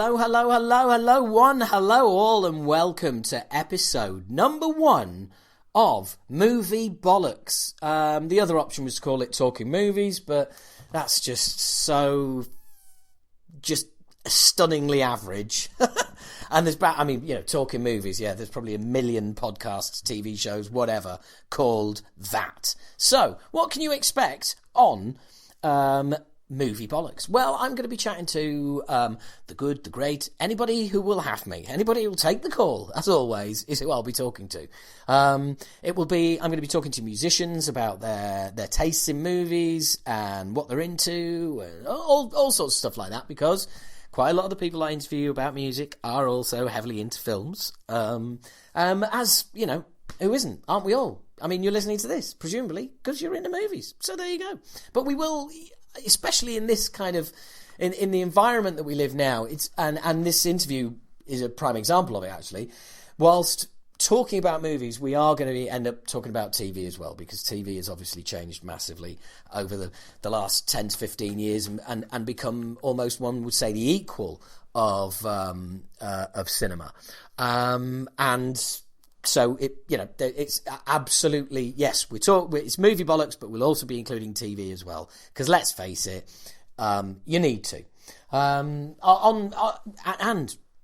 Hello, hello, hello, hello, one, hello all, and welcome to episode number 1 of Movie Bollocks. The other option was to call it Talking Movies, but that's just stunningly average. And there's, Talking Movies, yeah, there's probably a million podcasts, TV shows, whatever, called that. So, what can you expect on Movie Bollocks? Well, I'm going to be chatting to the good, the great, anybody who will have me, anybody who will take the call, as always, is who I'll be talking to. I'm going to be talking to musicians about their tastes in movies and what they're into, and all sorts of stuff like that, because quite a lot of the people I interview about music are also heavily into films. As, you know, who isn't? Aren't we all? I mean, you're listening to this, presumably, because you're into movies. So there you go. But we will, especially in this kind of, in the environment that we live now, and this interview is a prime example of it, actually. Whilst talking about movies, we are going to end up talking about TV as well, because TV has obviously changed massively over the last 10 to 15 years and become almost, one would say, the equal of cinema. So it's absolutely, yes, it's Movie Bollocks, but we'll also be including TV as well, because let's face it, you need to. And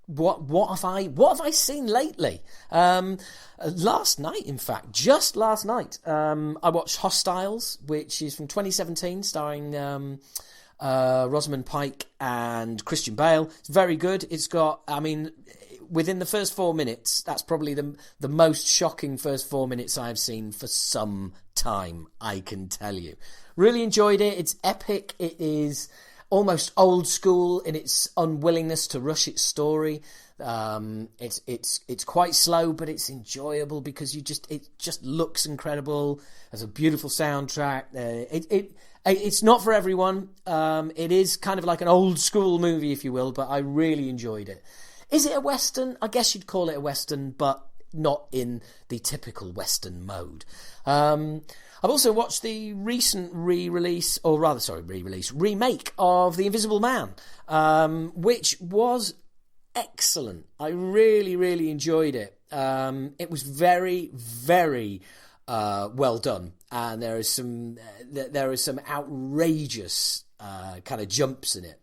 what have I seen lately? Last night, in fact, just last night, I watched Hostiles, which is from 2017, starring Rosamund Pike and Christian Bale. It's very good. It's got, within the first 4 minutes, that's probably the most shocking first 4 minutes I've seen for some time, I can tell you. Really enjoyed it. It's epic. It is almost old school in its unwillingness to rush its story. It's quite slow, but it's enjoyable because it just looks incredible. There's a beautiful soundtrack. It's not for everyone. It is kind of like an old school movie, if you will, but I really enjoyed it. Is it a Western? I guess you'd call it a Western, but not in the typical Western mode. I've also watched the recent remake of The Invisible Man, which was excellent. I really, really enjoyed it. It was very, very well done, and there are some outrageous kind of jumps in it.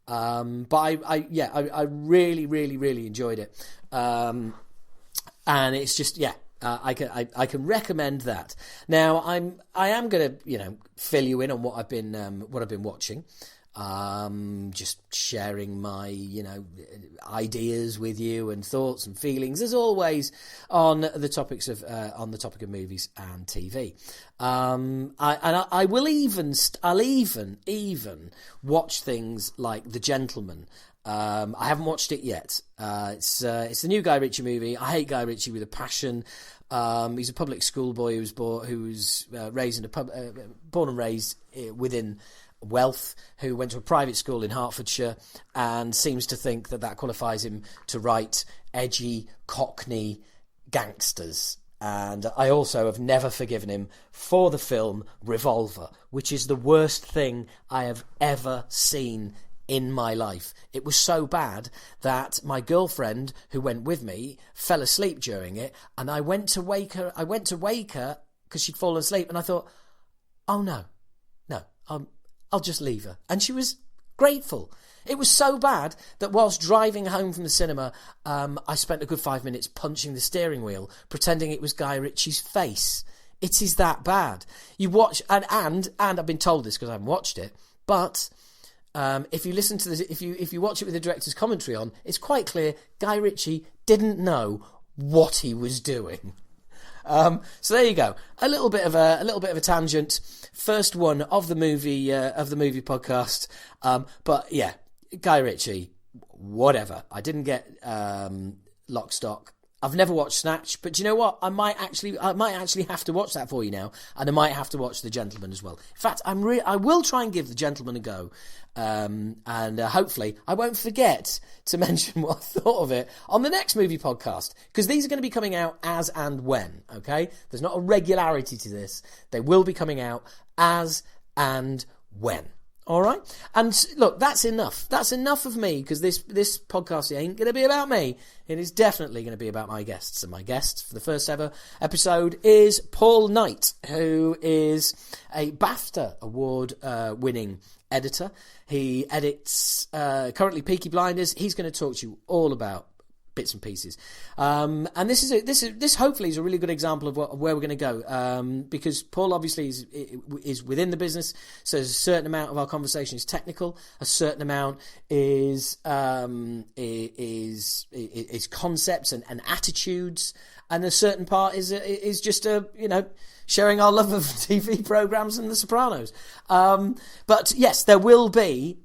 But I really, really, really enjoyed it. And it's just, I can recommend that. Now, I am going to, fill you in on what I've been watching. Just sharing my, ideas with you and thoughts and feelings, as always, on the topic of movies and TV. I'll even watch things like The Gentleman. I haven't watched it yet. It's the new Guy Ritchie movie. I hate Guy Ritchie with a passion. He's a public schoolboy who was born and raised within wealth, who went to a private school in Hertfordshire and seems to think that qualifies him to write edgy Cockney gangsters. And I also have never forgiven him for the film Revolver, which is the worst thing I have ever seen in my life. It was so bad that my girlfriend, who went with me, fell asleep during it, and I went to wake her because she'd fallen asleep, and I thought, oh no, I'll just leave her. And she was grateful. It was so bad that whilst driving home from the cinema, I spent a good 5 minutes punching the steering wheel, pretending it was Guy Ritchie's face. It is that bad. You watch, and I've been told this because I haven't watched it, but if you listen to this, if you watch it with the director's commentary on, it's quite clear Guy Ritchie didn't know what he was doing. So there you go. A little bit of a tangent. First one of the movie podcast. But yeah, Guy Ritchie, whatever. I didn't get Lock, Stock. I've never watched Snatch, but do you know what? I might actually have to watch that for you now, and I might have to watch The Gentleman as well. In fact, I will try and give The Gentleman a go, and hopefully I won't forget to mention what I thought of it on the next movie podcast, because these are going to be coming out as and when. Okay, there's not a regularity to this; they will be coming out as and when. All right. And look, that's enough. That's enough of me, because this podcast ain't going to be about me. It is definitely going to be about my guests. And my guest for the first ever episode is Paul Knight, who is a BAFTA Award winning editor. He edits currently Peaky Blinders. He's going to talk to you all about bits and pieces, and this hopefully is a really good example of where we're going to go, because Paul obviously is within the business, so there's a certain amount of our conversation is technical, a certain amount is concepts and attitudes, and a certain part is just sharing our love of TV programs and the Sopranos. But yes, there will be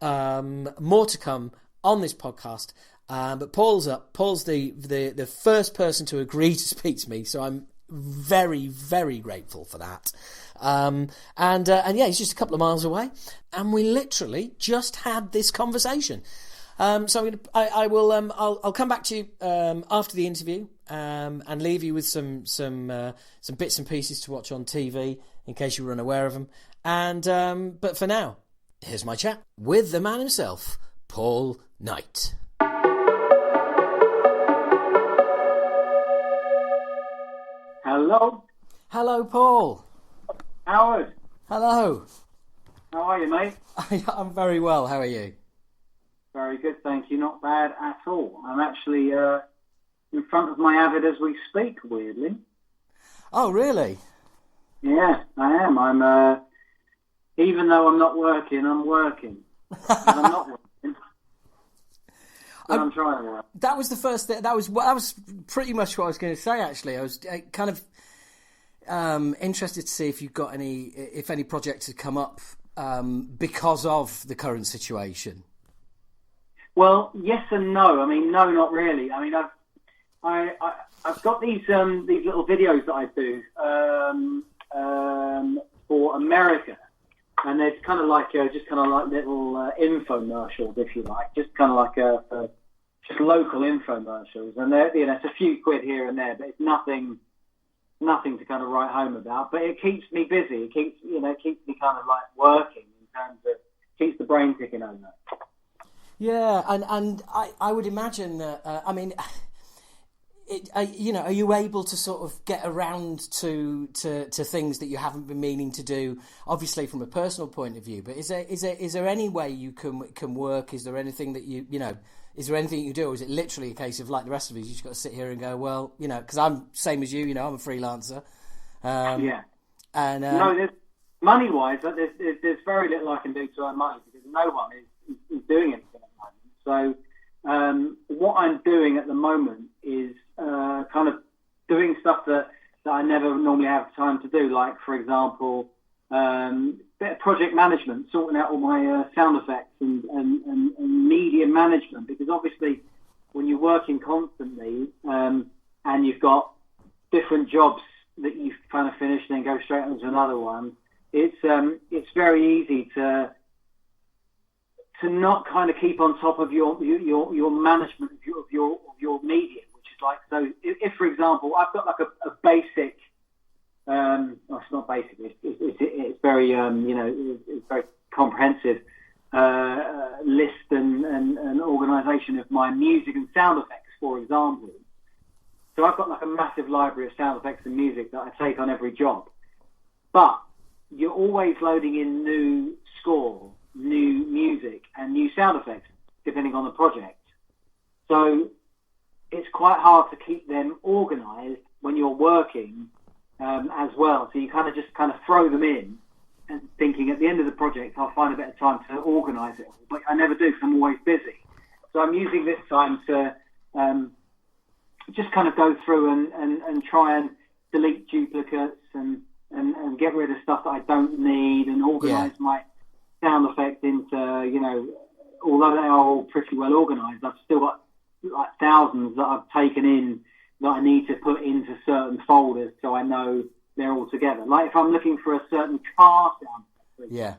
more to come on this podcast. But Paul's up. Paul's the first person to agree to speak to me, so I'm very, very grateful for that. And yeah, he's just a couple of miles away, and we literally just had this conversation. So I'll come back to you after the interview, and leave you with some bits and pieces to watch on TV in case you were unaware of them. And but for now, here's my chat with the man himself, Paul Knight. Hello. Hello, Paul. Howard. Hello. How are you, mate? I'm very well. How are you? Very good, thank you. Not bad at all. I'm actually in front of my Avid as we speak, weirdly. Oh, really? Yeah, I am. I'm even though I'm not working, I'm working. I'm not working. But I'm trying to work. That was the first thing. That was pretty much what I was going to say. Actually, I was kind of interested to see if you've got if any projects had come up because of the current situation. Well, yes and no. I mean, no, not really. I mean, I've got these little videos that I do for America, and it's kind of like little infomercials, if you like, just kind of like just local infomercials, and it's a few quid here and there, but it's nothing to kind of write home about. But it keeps me busy. It keeps me kind of like working in terms of keeps the brain ticking over. Yeah, and I would imagine that. I mean, are you able to sort of get around to things that you haven't been meaning to do? Obviously, from a personal point of view, but is there any way you can work? Is there anything that Is there anything you do, or is it literally a case of, like the rest of us, you just got to sit here and go, well, because I'm same as you, I'm a freelancer. Yeah. And there's money-wise, there's very little I can do to earn money because no one is doing anything at the moment. So what I'm doing at the moment is kind of doing stuff that I never normally have time to do, like, for example, bit of project management, sorting out all my sound effects and media management, because obviously when you're working constantly and you've got different jobs that you've kind of finished and then go straight on to another one, it's very easy to not kind of keep on top of your management of your media, which is like, so if for example I've got like a basic it's not basic. It's very it's very comprehensive list and organisation of my music and sound effects, for example. So I've got like a massive library of sound effects and music that I take on every job. But you're always loading in new score, new music, and new sound effects depending on the project. So it's quite hard to keep them organised when you're working. As well, so you kind of throw them in, and thinking at the end of the project I'll find a bit of time to organise it all, but I never do because I'm always busy. So I'm using this time to just kind of go through and try and delete duplicates and get rid of stuff that I don't need, and organise my sound effects into, although they are all pretty well organised, I've still got like thousands that I've taken in that I need to put into certain folders so I know they're all together. Like if I'm looking for a certain car sound effect, yeah,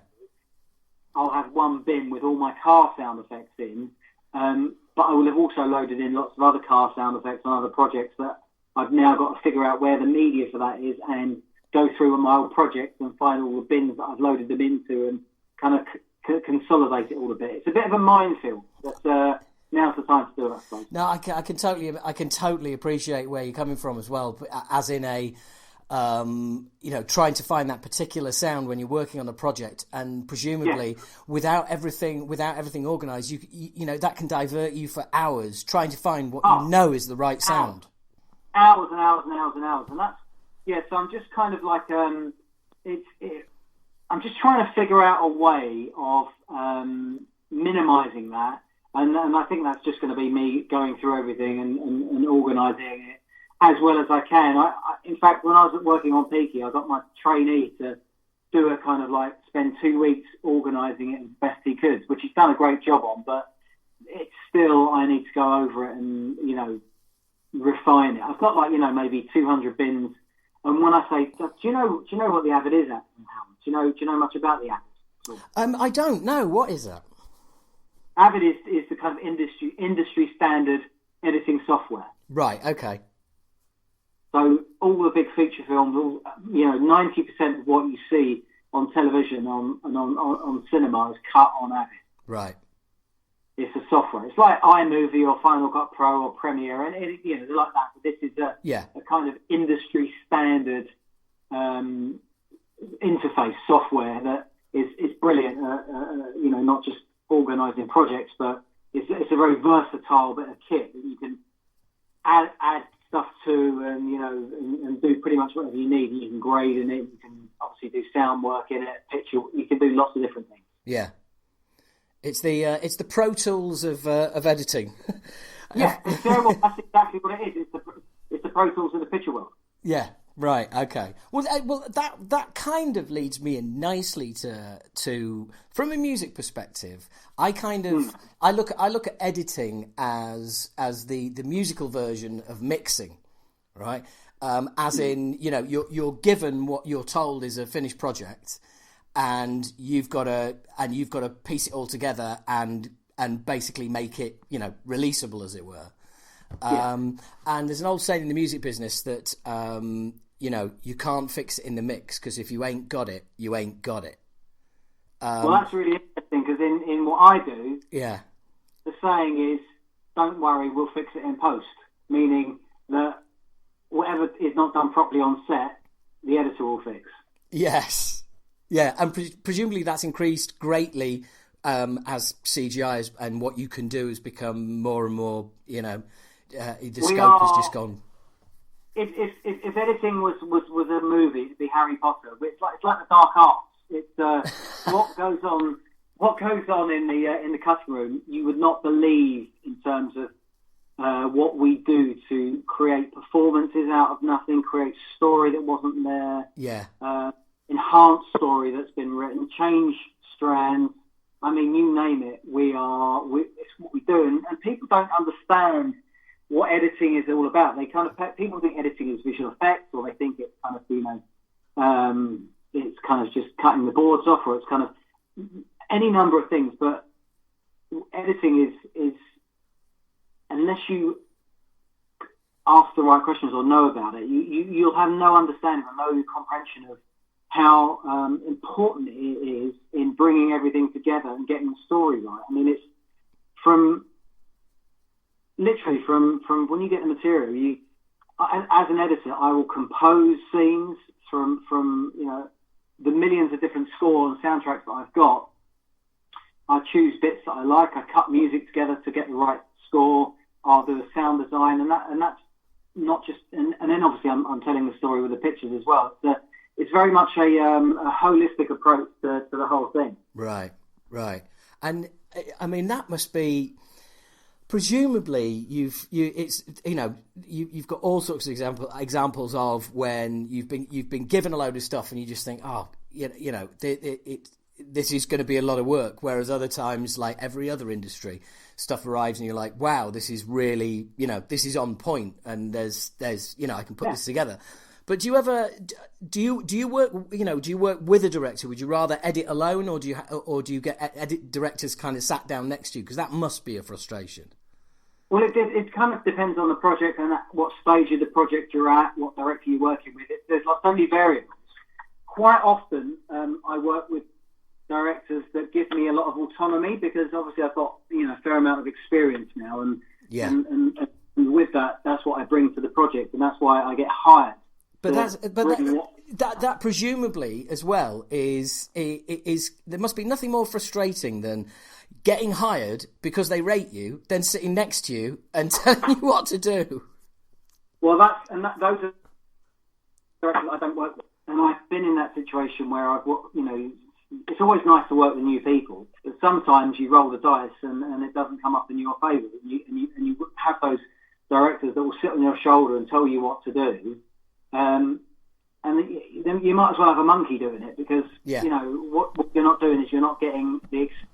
I'll have one bin with all my car sound effects in, but I will have also loaded in lots of other car sound effects on other projects that I've now got to figure out where the media for that is and go through my old projects and find all the bins that I've loaded them into and kind of consolidate it all a bit. It's a bit of a minefield. Now's the time to do it, I suppose. No, I can totally appreciate where you're coming from as well, as in a trying to find that particular sound when you're working on a project, and presumably without everything organised, you know that can divert you for hours trying to find what you know is the right sound. Hours and hours and hours and hours, and that's So I'm just kind of like I'm just trying to figure out a way of minimising that, and I think that's just going to be me going through everything and organising it as well as I can. In fact, when I was working on Peaky, I got my trainee to do a kind of like spend 2 weeks organising it as best he could, which he's done a great job on, but it's still, I need to go over it and, refine it. I've got maybe 200 bins. And when I say, do you know what the Avid is at? Do you know much about the Avid? I don't know. What is that? Avid is the kind of industry standard editing software. Right. Okay. So all the big feature films, 90% of what you see on television on cinema is cut on Avid. Right. It's a software. It's like iMovie or Final Cut Pro or Premiere, and they're like that. But this is a kind of industry standard interface software that is brilliant. Not just organising projects, but it's a very versatile bit of kit that you can add stuff to, and do pretty much whatever you need. You can grade in it. You can obviously do sound work in it, picture. You can do lots of different things. Yeah, it's the Pro Tools of editing. Yeah, that's exactly what it is. It's the Pro Tools of the picture world. Yeah. Right. Okay. Well, that kind of leads me in nicely to from a music perspective. I look at editing as the musical version of mixing, right? As in, you're given what you're told is a finished project, and you've got to piece it all together and basically make it releasable, as it were. And there's an old saying in the music business that you can't fix it in the mix, because if you ain't got it, you ain't got it. Well, that's really interesting, because in what I do, the saying is, don't worry, we'll fix it in post, meaning that whatever is not done properly on set, the editor will fix. Yes. Yeah, and presumably that's increased greatly as CGI and what you can do has become more and more, the scope has just gone. If editing was a movie, it'd be Harry Potter. It's like the dark arts. It's what goes on in the cutting room. You would not believe in terms of what we do to create performances out of nothing, create story that wasn't there. Yeah. Enhance story that's been written, change strands. I mean, you name it. It's what we do, and people don't understand what editing is all about. People think editing is visual effects, or they think it's kind of it's kind of just cutting the boards off, or it's kind of any number of things. But editing is unless you ask the right questions or know about it, you'll have no understanding or no comprehension of how important it is in bringing everything together and getting the story right. I mean, it's from when you get the material, as an editor, I will compose scenes from the millions of different scores and soundtracks that I've got. I choose bits that I like. I cut music together to get the right score. I'll do a sound design, and that's not just. And then obviously I'm telling the story with the pictures as well. It's very much a holistic approach to the whole thing. Right. And I mean, that must be. Presumably, you've got all sorts of examples of when you've been given a load of stuff and you just think, this is going to be a lot of work. Whereas other times, like every other industry, stuff arrives and you're like, wow, this is really, this is on point, and there's I can put this together. But do you work with a director? Would you rather edit alone, or do you get edit directors kind of sat down next to you? Because that must be a frustration. Well, it kind of depends on the project and what stage of the project you're at, what director you're working with. There's like so many variables. Quite often, I work with directors that give me a lot of autonomy, because obviously I've got a fair amount of experience now, and with that, that's what I bring to the project, and that's why I get hired. But that presumably as well is there must be nothing more frustrating than getting hired because they rate you, then sitting next to you and telling you what to do. Well, those are directors I don't work with, and I've been in that situation where it's always nice to work with new people, but sometimes you roll the dice and it doesn't come up in your favour, and you have those directors that will sit on your shoulder and tell you what to do. And then you might as well have a monkey doing it, because what you're not doing is you're not getting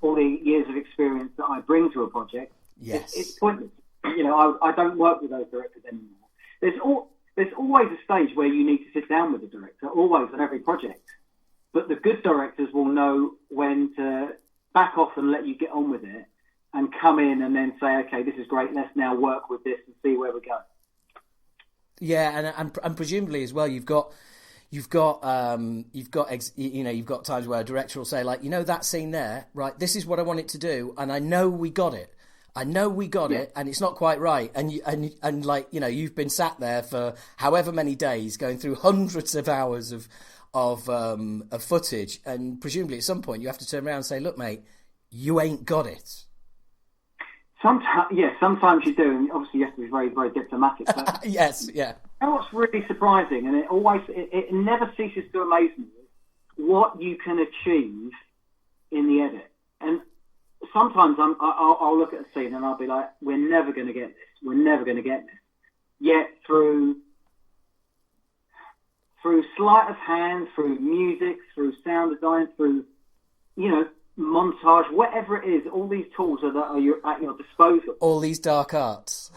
all the years of experience that I bring to a project. Yes, it's pointless. I don't work with those directors anymore. There's always a stage where you need to sit down with the director, always on every project. But the good directors will know when to back off and let you get on with it, and come in and then say, okay, this is great. Let's now work with this and see where we go. Yeah, and presumably as well, you've got times where a director will say, like, that scene there, right? This is what I want it to do, and I know we got it. It, and it's not quite right. And you've been sat there for however many days, going through hundreds of hours of footage, and presumably at some point you have to turn around and say, look, mate, you ain't got it. Sometimes you do, and obviously you have to be very, very diplomatic. But yes, yeah. And what's really surprising, and it never ceases to amaze me, what you can achieve in the edit. And sometimes I'll look at a scene and I'll be like, we're never going to get this. We're never going to get this. Yet through sleight of hand, through music, through sound design, through montage, whatever it is, all these tools are at your disposal. All these dark arts.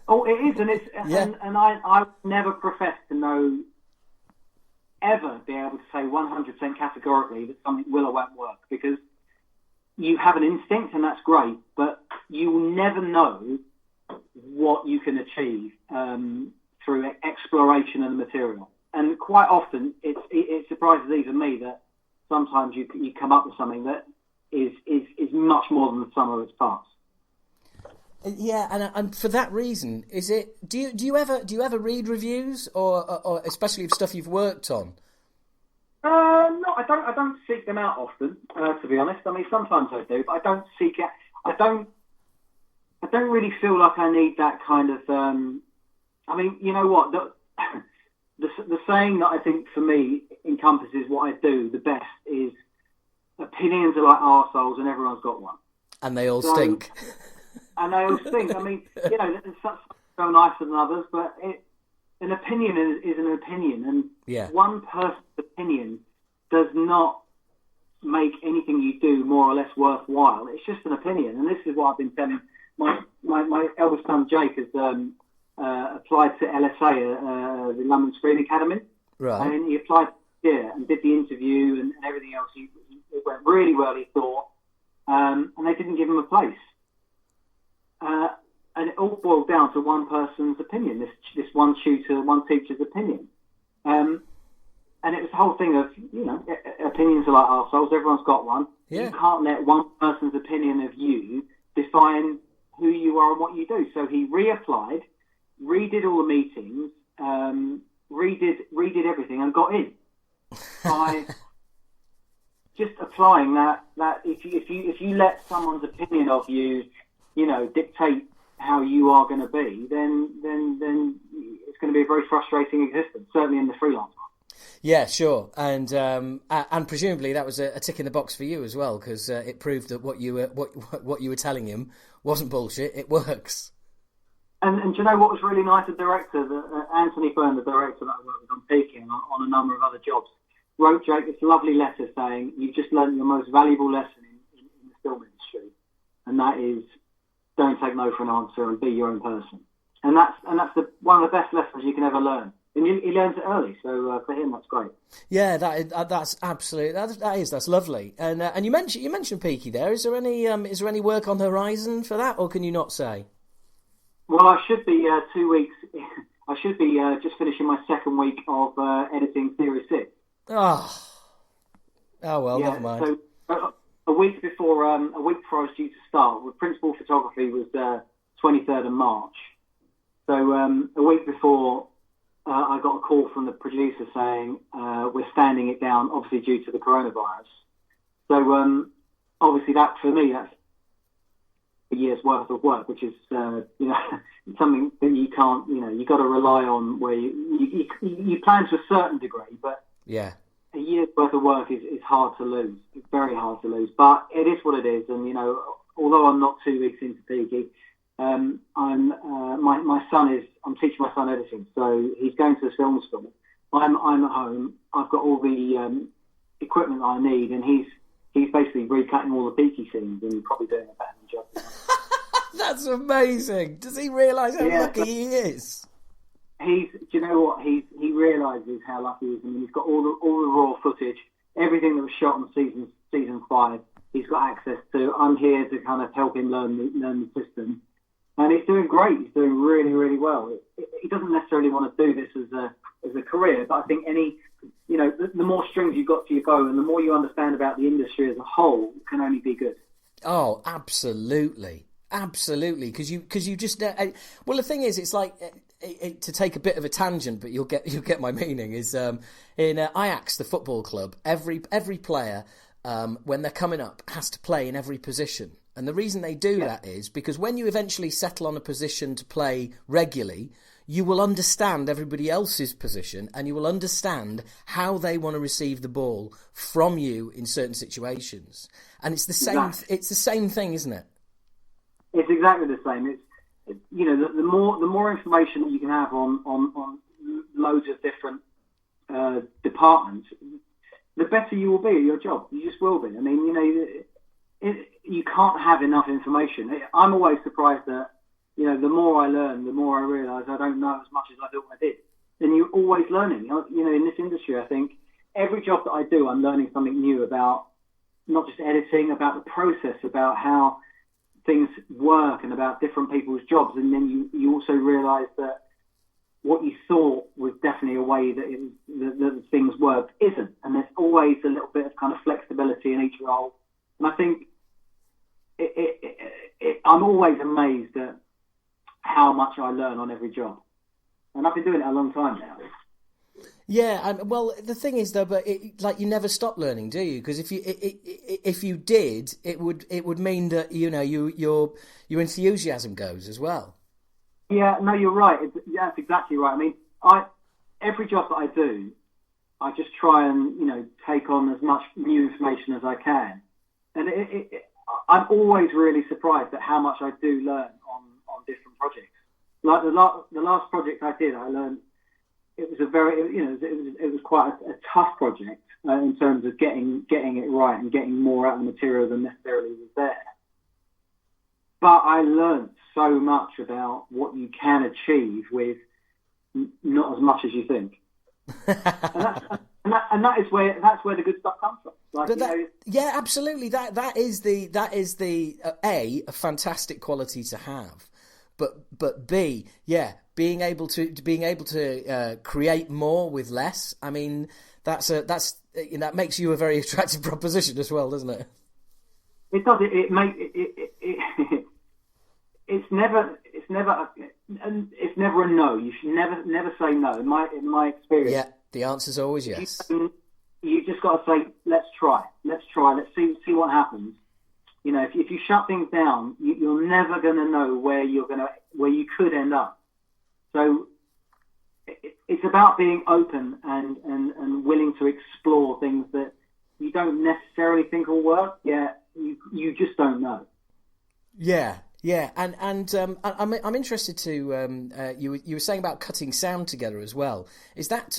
Oh, it is, and it's and I never profess to know, ever be able to say 100% categorically that something will or won't work, because you have an instinct, and that's great, but you will never know what you can achieve through exploration of the material. And quite often, it surprises even me that sometimes you come up with something that is much more than the sum of its parts. Yeah, and for that reason, is it? Do you ever read reviews, or especially of stuff you've worked on? No, I don't seek them out often. To be honest, I mean sometimes I do, but I don't seek out. I don't really feel like I need that kind of. I mean, you know what? The saying that I think for me encompasses what I do the best is, opinions are like arseholes and everyone's got one. And they all stink. And they all stink. I mean, there's some nicer than others, but an opinion is an opinion, and one person's opinion does not make anything you do more or less worthwhile. It's just an opinion, and this is what I've been telling my eldest son Jake has applied to LSA, the London Screen Academy, right? And he applied and did the interview and everything else. It went really well, he thought, and they didn't give him a place. And it all boiled down to one person's opinion, this one teacher's opinion. And it was the whole thing of, opinions are like arseholes, everyone's got one. Yeah. You can't let one person's opinion of you define who you are and what you do. So he reapplied, redid all the meetings, redid everything, and got in. By just applying that if you let someone's opinion of you, dictate how you are going to be, then it's going to be a very frustrating existence, certainly in the freelance market. Yeah, sure, and presumably that was a tick in the box for you as well, because it proved that what you were telling him wasn't bullshit. It works. And do you know what was really nice? The director, Anthony Byrne, the director that I worked with on Peaky and on a number of other jobs, wrote Jake this lovely letter saying, "You've just learned your most valuable lesson in the film industry, and that is, don't take no for an answer and be your own person." And that's one of the best lessons you can ever learn. And he learns it early, so for him that's great. Yeah, that's absolutely that's lovely. And you mentioned Peaky there. Is there any work on the horizon for that, or can you not say? Well, I should be 2 weeks. I should be just finishing my second week of editing Series 6. Oh well, yeah, never mind. A week before I was due to start, the principal photography was 23rd of March. So a week before, I got a call from the producer saying we're standing it down, obviously due to the coronavirus. So obviously that for me, that's a year's worth of work, which is something that you can't, you got to rely on. Where you plan to a certain degree, but yeah. A year's worth of work is hard to lose. It's very hard to lose, but it is what it is. And although I'm not 2 weeks into Peaky, I'm teaching my son editing, so he's going to the film school. I'm at home. I've got all the equipment I need, and he's basically recutting all the Peaky scenes and probably doing a better job. That's amazing. Does he realise how lucky he is? Do you know what? He realises how lucky he is. I mean, he's got all the raw footage, everything that was shot on season 5. He's got access to. I'm here to kind of help him learn the system, and he's doing great. He's doing really, really well. He doesn't necessarily want to do this as a career, but I think the more strings you've got to your bow, and the more you understand about the industry as a whole, can only be good. Oh, absolutely. Absolutely, because you just well, the thing is, it's like to take a bit of a tangent, but you'll get my meaning. Is in Ajax, the football club, every player when they're coming up has to play in every position, and the reason they do that is because when you eventually settle on a position to play regularly, you will understand everybody else's position, and you will understand how they want to receive the ball from you in certain situations, and it's the same. Exactly. It's the same thing, isn't it? It's exactly the same. It's the more information that you can have on loads of different departments, the better you will be at your job. You just will be. I mean, you can't have enough information. I'm always surprised that the more I learn, the more I realise I don't know as much as I thought I did. And you're always learning. In this industry, I think every job that I do, I'm learning something new about not just editing, about the process, about how things work and about different people's jobs, and then you also realise that what you thought was definitely a way that things worked isn't, and there's always a little bit of kind of flexibility in each role. And I think I'm always amazed at how much I learn on every job, and I've been doing it a long time now. Yeah, well, the thing is though, but you never stop learning, do you? Because if you did, it would mean that your enthusiasm goes as well. Yeah, no, you're right. That's exactly right. I mean, every job that I do, I just try and take on as much new information as I can, and I'm always really surprised at how much I do learn on different projects. Like the last project I did, I learned. It was it was quite a tough project in terms of getting it right and getting more out of the material than necessarily was there. But I learned so much about what you can achieve with not as much as you think, and that's where the good stuff comes from. Yeah, absolutely. That is the a fantastic quality to have, but B, yeah. Being able to create more with less. I mean, that makes you a very attractive proposition as well, doesn't it? It does. It's never a no. You should never say no. In my experience, yeah, the answer's always yes. You just got to say, let's try. Let's see what happens. If you shut things down, you're never going to know where you could end up. So it's about being open and willing to explore things that you don't necessarily think will work. Yeah, you just don't know. Yeah, and I'm interested to you were saying about cutting sound together as well. Is that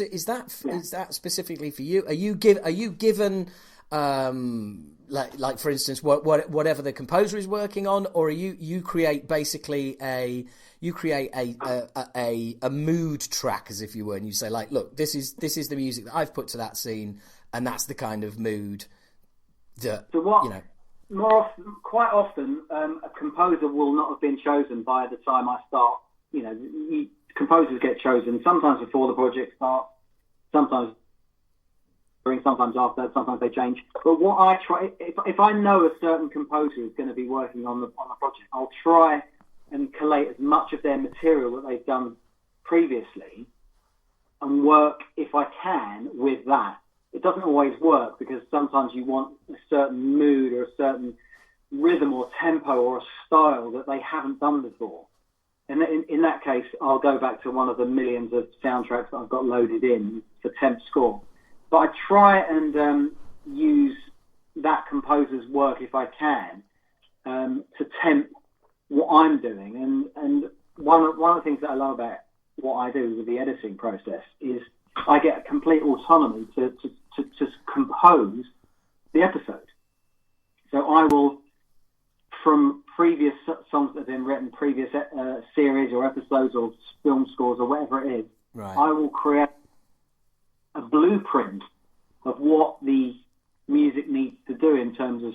specifically for you? Are you given like for instance whatever the composer is working on, or you create basically a mood track, as if you were, and you say like, look, this is the music that I've put to that scene, and that's the kind of mood that quite often a composer will not have been chosen by the time I start. Composers get chosen sometimes before the project starts, sometimes sometimes after, sometimes they change. But what I try, if I know a certain composer is going to be working on the project, I'll try and collate as much of their material that they've done previously and work, if I can, with that. It doesn't always work because sometimes you want a certain mood or a certain rhythm or tempo or a style that they haven't done before. And in that case, I'll go back to one of the millions of soundtracks that I've got loaded in for temp score. But I try and use that composer's work, if I can, to temp what I'm doing. And one of the things that I love about what I do with the editing process is I get complete autonomy to compose the episode. So I will, from previous songs that have been written, previous series or episodes or film scores or whatever it is, right, I will create a blueprint of what the music needs to do in terms of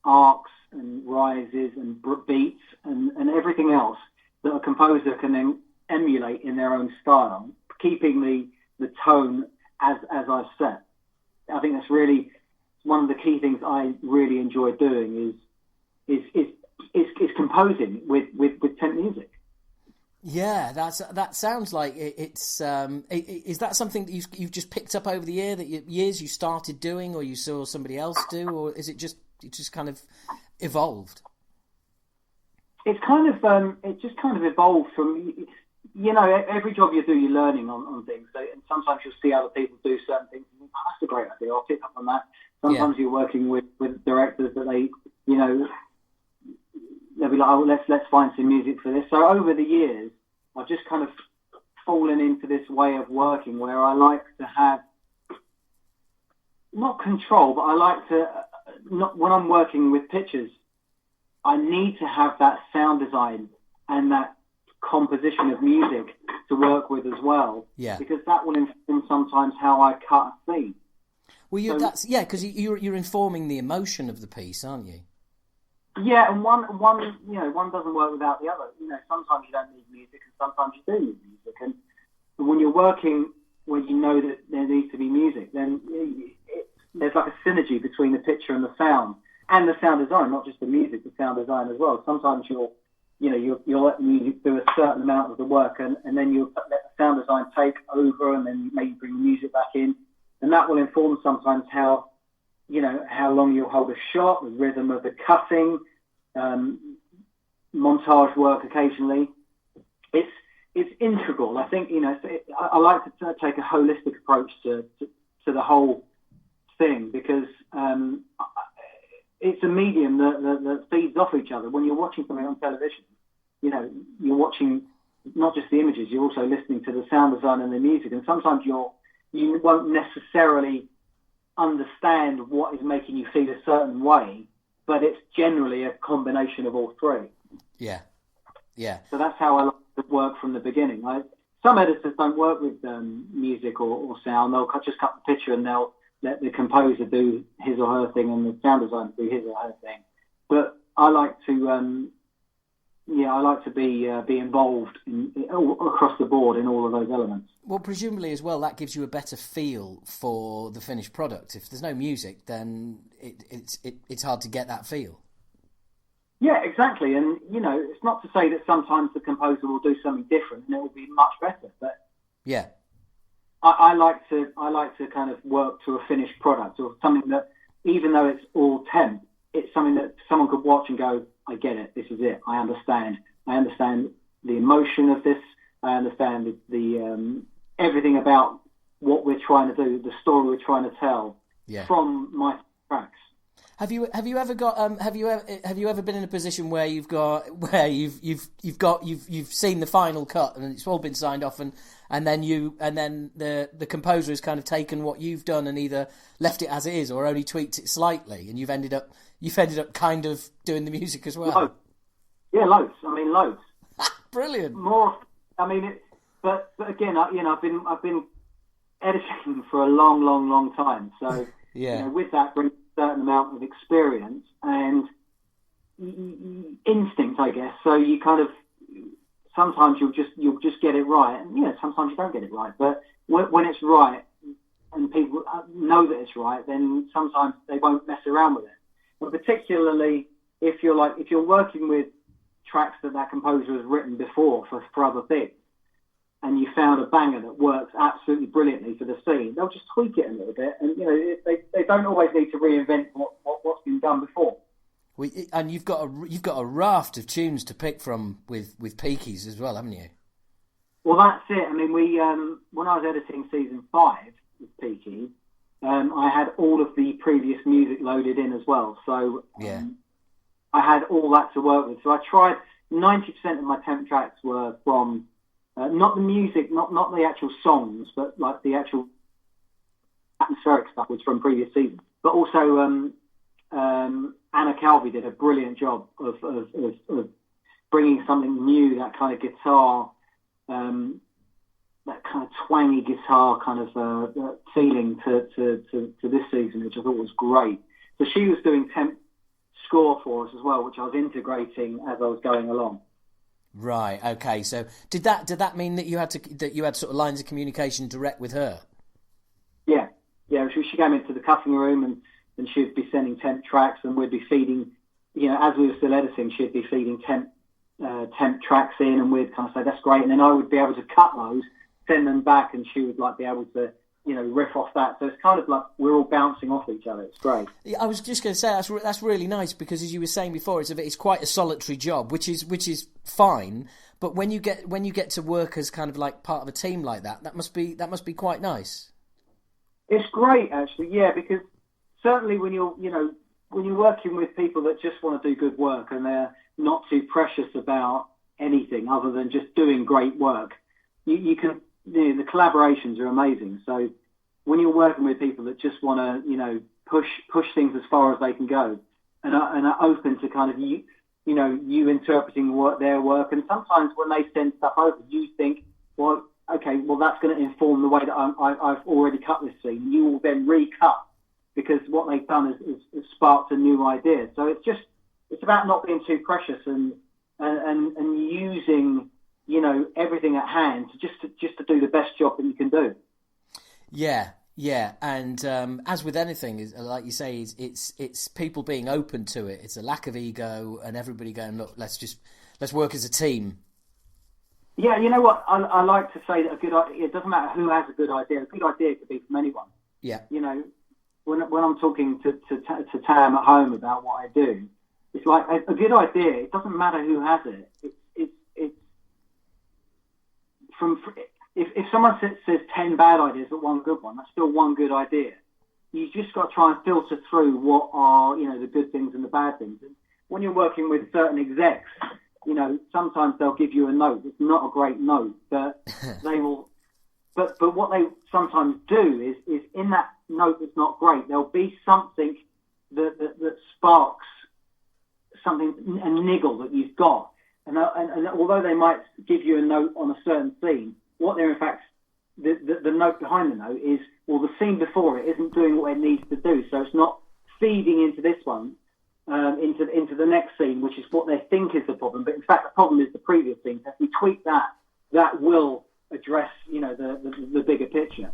arcs and rises and beats and everything else that a composer can then emulate in their own style, keeping the tone as I've set. I think that's really one of the key things I really enjoy doing is composing with temp music. Yeah, that sounds like it's. Is that something that you've just picked up over the years you started doing, or you saw somebody else do, or is it just kind of evolved? It's kind of it just kind of evolved from, you know, every job you do, you're learning on things. So, and sometimes you'll see other people do certain things. And think, oh, that's a great idea. I'll pick up on that. Sometimes you're working with directors that they, you know, they'll be like, oh, let's find some music for this. So over the years, I've just kind of fallen into this way of working where I like to have, not control, but I like to, not when I'm working with pictures, I need to have that sound design and that composition of music to work with as well. Yeah. Because that will inform sometimes how I cut a scene. Well, because you're informing the emotion of the piece, aren't you? Yeah, and one doesn't work without the other. You know, sometimes you don't need music, and sometimes you do need music. And when you're working where you know that there needs to be music, then there's like a synergy between the picture and the sound design, not just the music, the sound design as well. Sometimes you'll let the music do a certain amount of the work, and then you'll let the sound design take over, and then maybe bring the music back in, and that will inform sometimes how long you'll hold a shot, the rhythm of the cutting, montage work occasionally. It's integral. I think, I like to take a holistic approach to the whole thing because it's a medium that feeds off each other. When you're watching something on television, you're watching not just the images, you're also listening to the sound design and the music, and sometimes you won't necessarily understand what is making you feel a certain way, but it's generally a combination of all three. Yeah. So that's how I like to work from the beginning. Some editors don't work with music or sound. They'll just cut the picture and they'll let the composer do his or her thing and the sound designer do his or her thing. But I like to, be involved across the board in all of those elements. Well, presumably as well, that gives you a better feel for the finished product. If there's no music, then it's hard to get that feel. Yeah, exactly. And, it's not to say that sometimes the composer will do something different and it will be much better. But yeah, I like to kind of work to a finished product or something that, even though it's all temp, it's something that someone could watch and go, I get it. This is it. I understand the emotion of this. I understand the everything about what we're trying to do, the story we're trying to tell from my tracks. Have you ever been in a position where you've seen the final cut and it's all been signed off and then the composer has kind of taken what you've done and either left it as it is or only tweaked it slightly, and you've ended up kind of doing the music as well? Loads. Yeah, loads. I mean, loads. Brilliant. More. I mean, but again, I've been editing for a long time. So with that brings a certain amount of experience and instinct, I guess. So you kind of sometimes you'll just get it right, and sometimes you don't get it right. But when it's right, and people know that it's right, then sometimes they won't mess around with it. But particularly if you're working with tracks that composer has written before for other things, and you found a banger that works absolutely brilliantly for the scene, they'll just tweak it a little bit, and they don't always need to reinvent what's been done before. And you've got a raft of tunes to pick from with Peaky's as well, haven't you? Well, that's it. I mean, we when I was editing season 5 with Peaky, I had all of the previous music loaded in as well. So I had all that to work with. So I tried. 90% of my temp tracks were from not the music, not the actual songs, but like the actual atmospheric stuff was from previous seasons. But also, Anna Calvi did a brilliant job of bringing something new, that kind of guitar, that kind of twangy guitar kind of feeling to this season, which I thought was great. So she was doing temp score for us as well, which I was integrating as I was going along. Right. Okay. So did that mean that you had sort of lines of communication direct with her? Yeah. She came into the cutting room and she'd be sending temp tracks, and we'd be feeding, as we were still editing, she'd be feeding temp tracks in, and we'd kind of say, that's great. And then I would be able to cut those, send them back, and she would be able to, riff off that. So it's kind of like we're all bouncing off each other. It's great. I was just going to say that's really nice, because as you were saying before, it's quite a solitary job, which is fine. But when you get to work as kind of like part of a team like that must be quite nice. It's great, actually. Yeah, because certainly when you're working with people that just want to do good work and they're not too precious about anything other than just doing great work, you can. The collaborations are amazing. So when you're working with people that just want to, push things as far as they can go, and are open to kind of you interpreting their work, and sometimes when they send stuff over, you think, well, okay, well that's going to inform the way that I've already cut this scene. You will then recut, because what they've done is sparked a new idea. So it's about not being too precious and using everything at hand just to do the best job that you can do. Yeah, and as with anything, like you say, it's people being open to it. It's a lack of ego and everybody going, look, let's work as a team. Yeah, you know what? I like to say that a good idea. It doesn't matter who has a good idea. A good idea could be from anyone. Yeah. When I'm talking to Tam at home about what I do, it's like a good idea. It doesn't matter who has it. If someone says 10 bad ideas but one good one, that's still one good idea. You just got to try and filter through what are the good things and the bad things. And when you're working with certain execs, sometimes they'll give you a note. It's not a great note, but they will. But what they sometimes do is in that note that's not great, there'll be something that sparks something, a niggle that you've got. And although they might give you a note on a certain scene, what they're in fact, the note behind the note is, well, the scene before it isn't doing what it needs to do, so it's not feeding into this one, into the next scene, which is what they think is the problem. But in fact, the problem is the previous scene. If we tweak that will address, the bigger picture.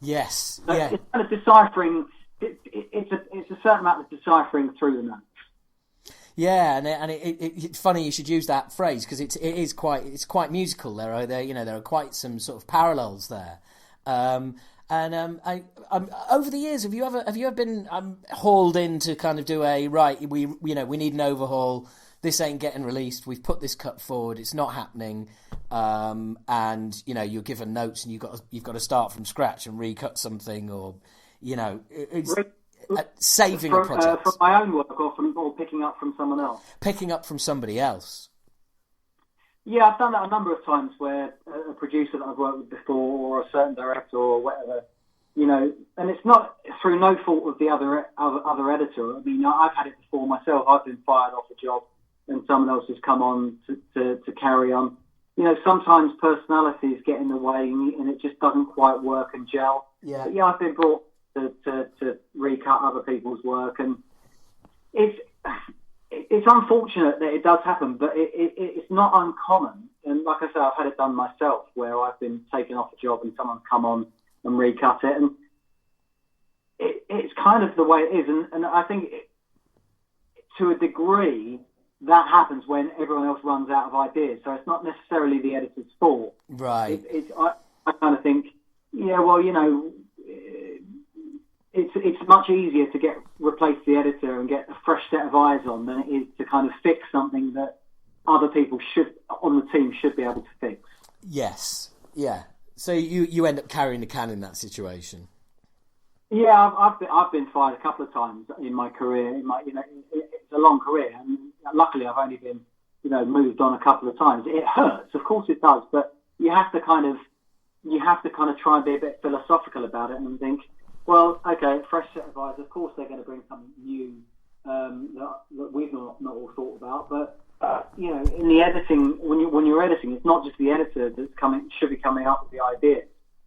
Yes. So yeah. It's kind of deciphering. It's a certain amount of deciphering through the notes. Yeah, and it's funny you should use that phrase, because it's quite musical. There are quite some sort of parallels there. Over the years, have you ever been hauled in to kind of do we need an overhaul? This ain't getting released. We've put this cut forward. It's not happening. And you're given notes, and you've got to start from scratch and recut something, or it's. Saving a project from my own work, or picking up from someone else. Picking up from somebody else. Yeah, I've done that a number of times, where a producer that I've worked with before, or a certain director, or whatever, and it's not through no fault of the other editor. I mean, I've had it before myself. I've been fired off a job, and someone else has come on to carry on. Sometimes personalities get in the way, and it just doesn't quite work and gel. Yeah. But I've been brought to recut other people's work, and it's unfortunate that it does happen, but it's not uncommon. And like I said, I've had it done myself, where I've been taken off a job and someone's come on and recut it, and it's kind of the way it is, and I think to a degree that happens when everyone else runs out of ideas. So it's not necessarily the editor's fault. Right. I kind of think, yeah, well, it's much easier to replace the editor and get a fresh set of eyes on than it is to kind of fix something that other people on the team should be able to fix. Yes. Yeah. So you end up carrying the can in that situation. Yeah, I've been fired a couple of times in my career. It's a long career, and luckily I've only been moved on a couple of times. It hurts, of course it does, but you have to kind of try and be a bit philosophical about it and think, well, okay, fresh set of eyes. Of course they're going to bring something new that we've not all thought about, but. In the editing, when you're editing, it's not just the editor should be coming up with the ideas.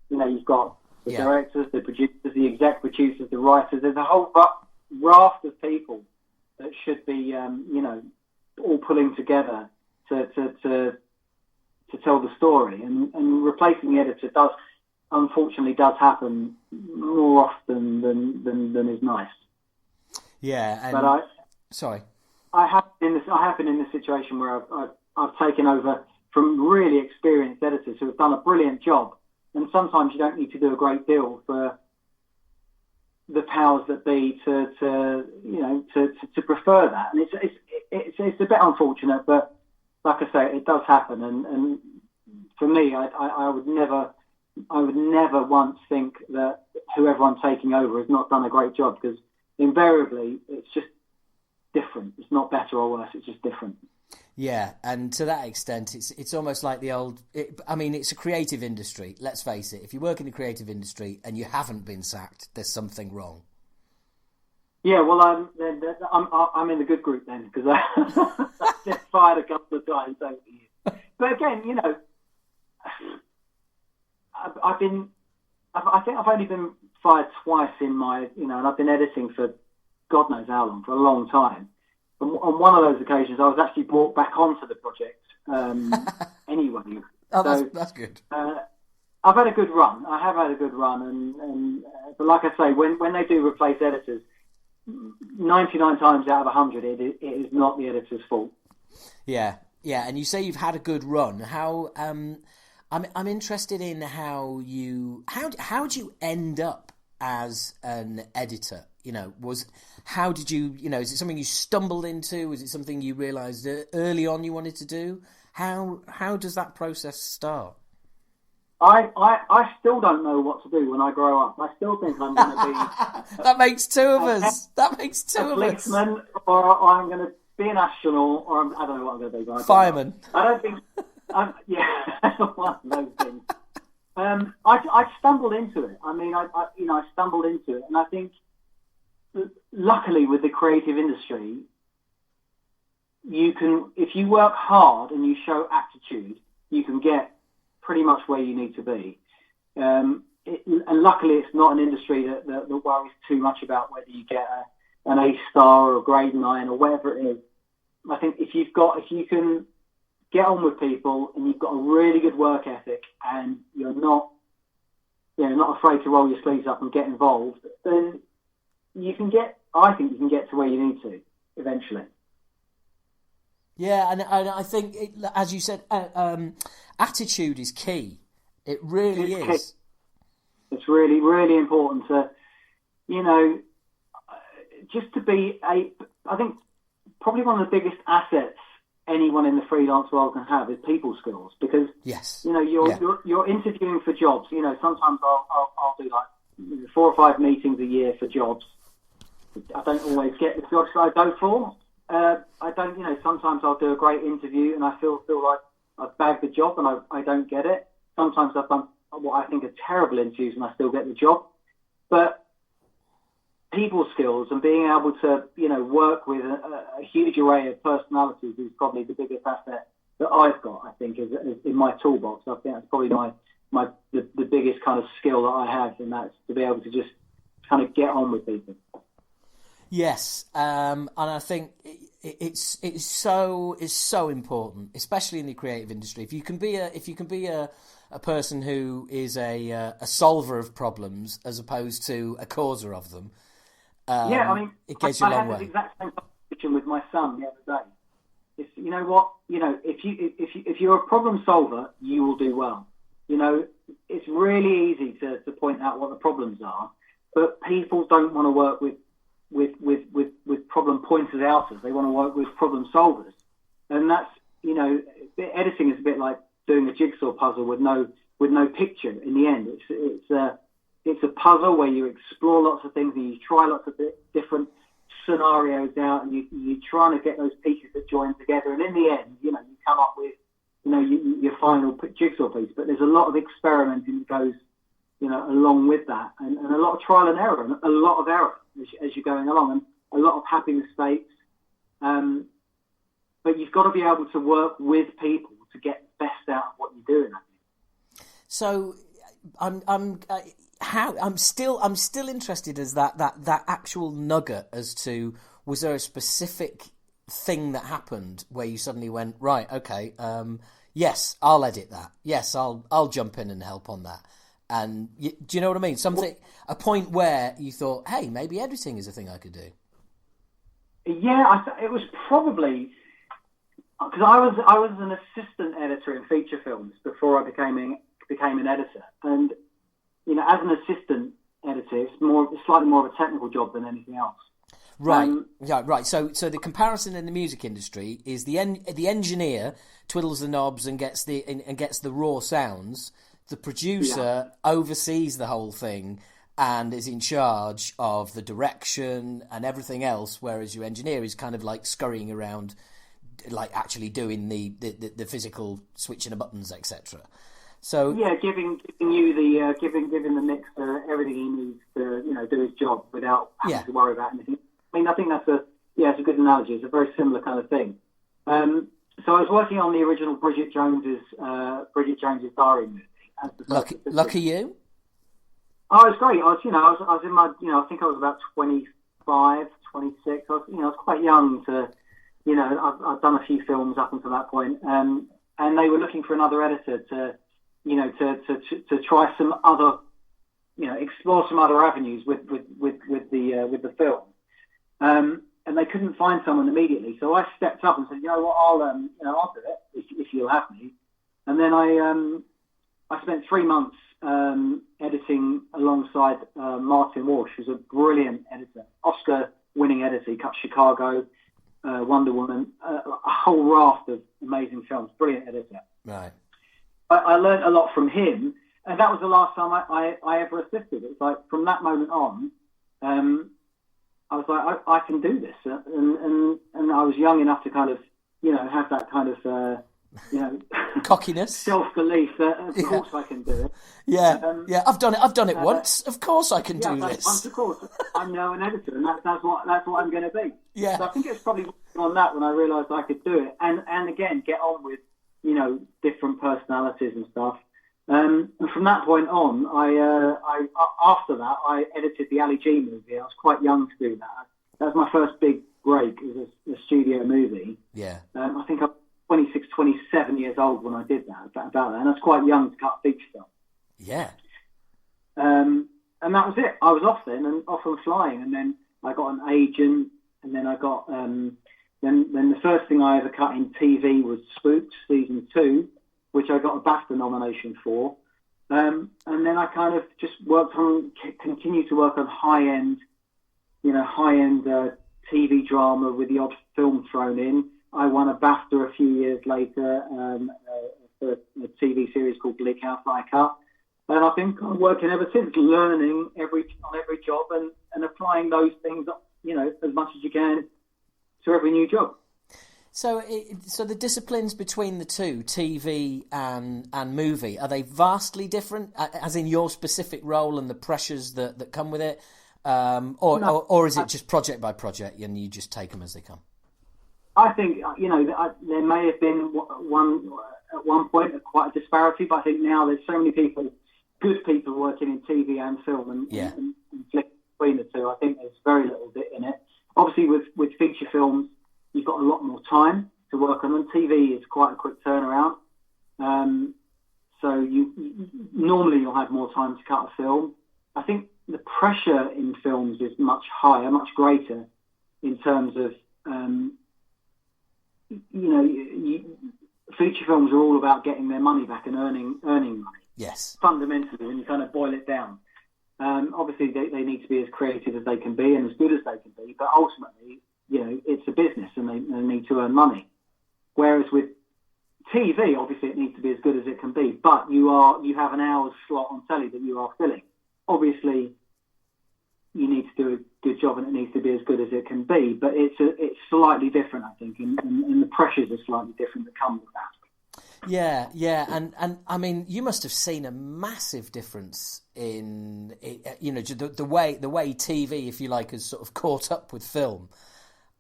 You've got the directors, the producers, the exec producers, the writers. There's a whole raft of people that should be, all pulling together to tell the story. And replacing the editor unfortunately does happen more often than is nice. Yeah, but sorry. I have been in this situation where I've taken over from really experienced editors who have done a brilliant job, and sometimes you don't need to do a great deal for the powers that be to prefer that. And it's a bit unfortunate, but like I say, it does happen. And for me, I would never once think that whoever I'm taking over has not done a great job, because invariably it's just different. It's not better or worse, it's just different. Yeah, and to that extent, it's almost like the old... it's a creative industry, let's face it. If you work in the creative industry and you haven't been sacked, there's something wrong. Yeah, well, I'm in the good group then, because I've been fired a couple of times over the years. But again, I think I've only been fired twice in my... and I've been editing for God knows how long, for a long time. On one of those occasions, I was actually brought back onto the project anyway. Oh, that's good. I've had a good run. I have had a good run, but like I say, when they do replace editors, 99 times out of 100, it is not the editor's fault. Yeah. And you say you've had a good run. How? I'm interested in how do you end up as an editor? How did you, is it something you stumbled into? Was it something you realised early on you wanted to do? How does that process start? I still don't know what to do when I grow up. I still think I'm going to be... That makes two of us. That makes two of us. A policeman, or I'm going to be an astronaut, or I don't know what I'm going to do. Fireman. I don't think... one of those things. I stumbled into it. I stumbled into it, and I think... Luckily, with the creative industry, you can, if you work hard and you show aptitude, you can get pretty much where you need to be. And luckily, it's not an industry that worries too much about whether you get an A star or a grade 9 or whatever it is. I think if you can get on with people and you've got a really good work ethic and you're not afraid to roll your sleeves up and get involved, then I think you can get to where you need to eventually. Yeah, and I think, as you said, attitude is key. It really is. It's really, really important to, just to be I think probably one of the biggest assets anyone in the freelance world can have is people skills, because yes, you're interviewing for jobs. Sometimes I'll do like 4 or 5 meetings a year for jobs. I don't always get the jobs that I go for. I don't, sometimes I'll do a great interview and I feel like I've bagged the job and I don't get it. Sometimes I've done what I think are terrible interviews and I still get the job. But people skills and being able to, work with a huge array of personalities is probably the biggest asset that I've got, I think, is in my toolbox. I think that's probably the biggest kind of skill that I have, and that's to be able to just kind of get on with people. Yes, and I think it's so important, especially in the creative industry. If you can be a person who is a solver of problems as opposed to a causer of them, I mean, it goes you a long I had way. the exact same conversation with my son the other day. It's, you know what, if you're a problem solver, you will do well. It's really easy to point out what the problems are, but people don't want to work with problem pointers outers. They want to work with problem solvers, and that's editing is a bit like doing a jigsaw puzzle with no picture. In the end, it's a puzzle where you explore lots of things and you try lots of different scenarios out, and you're trying to get those pieces that join together. And in the end, you come up with your final jigsaw piece. But there's a lot of experimenting that goes along with that, and a lot of trial and error, and a lot of error as you're going along, and a lot of happy mistakes. But you've got to be able to work with people to get the best out of what you're doing, I think. So, I'm still interested as that actual nugget as to, was there a specific thing that happened where you suddenly went, right, okay, yes, I'll edit that. Yes, I'll jump in and help on that. And do you know what I mean? A point where you thought, hey, maybe editing is a thing I could do. Yeah, it was probably because I was an assistant editor in feature films before I became an editor, and as an assistant editor, it's slightly more of a technical job than anything else. Right, right. So the comparison in the music industry is the engineer twiddles the knobs and gets the raw sounds. The producer oversees the whole thing and is in charge of the direction and everything else, whereas your engineer is kind of like scurrying around, like actually doing the physical switching of buttons, etc. So giving the mixer everything he needs to do his job without having to worry about anything. I mean, I think that's it's a good analogy. It's a very similar kind of thing. So I was working on the original Bridget Jones's Diary movie. Lucky you. Oh, it was great. I was in my, I think I was about 25, 26. I was quite young to, I've done a few films up until that point. And they were looking for another editor to try some other, explore some other avenues with the film. And they couldn't find someone immediately. So I stepped up and said, I'll do it if you'll have me. And then I spent 3 months editing alongside Martin Walsh, who's a brilliant editor, Oscar-winning editor. He cut Chicago, Wonder Woman, a whole raft of amazing films. Brilliant editor. Right. I learned a lot from him, and that was the last time I ever assisted. It was like from that moment on, I was like, I can do this, and I was young enough to kind of, have that kind of. Cockiness, self-belief that of course I can do it. I've done it once. Of course I can do this. Once, of course, I'm now an editor, and that's what I'm going to be. Yeah. So I think it's probably on that when I realised I could do it, and again get on with different personalities and stuff. And from that point on, I after that I edited the Ali G movie. I was quite young to do that. That was my first big break as a studio movie. Yeah. I think I was 26, 27 years old when I did that, and I was quite young to cut a feature film. Yeah. And that was it. I was off then, and off and flying, and then I got an agent, and then I got then the first thing I ever cut in TV was Spooked season 2, which I got a BAFTA nomination for, and then I kind of just continued to work on high-end TV drama with the odd film thrown in. I won a BAFTA a few years later for a TV series called Bleak House Like Up. And I've been working ever since, learning on every job and applying those things, as much as you can to every new job. So the disciplines between the two, TV and movie, are they vastly different, as in your specific role and the pressures that come with it? Or is it just project by project and you just take them as they come? I think, there may have been at one point quite a disparity, but I think now there's so many good people working in TV and film and flick between the two. I think there's very little bit in it. Obviously, with feature films, you've got a lot more time to work on them. TV is quite a quick turnaround. So normally you'll have more time to cut a film. I think the pressure in films is much higher, much greater in terms of, feature films are all about getting their money back and earning money. Yes. Fundamentally, when you kind of boil it down. Obviously, they need to be as creative as they can be and as good as they can be, but ultimately, it's a business and they need to earn money. Whereas with TV, obviously, it needs to be as good as it can be, but you have an hour's slot on telly that you are filling. Obviously, you need to do a good job and it needs to be as good as it can be, but it's slightly different, I think, and the pressures are slightly different that come with that. Yeah, and I mean, you must have seen a massive difference in the way TV, if you like, has sort of caught up with film.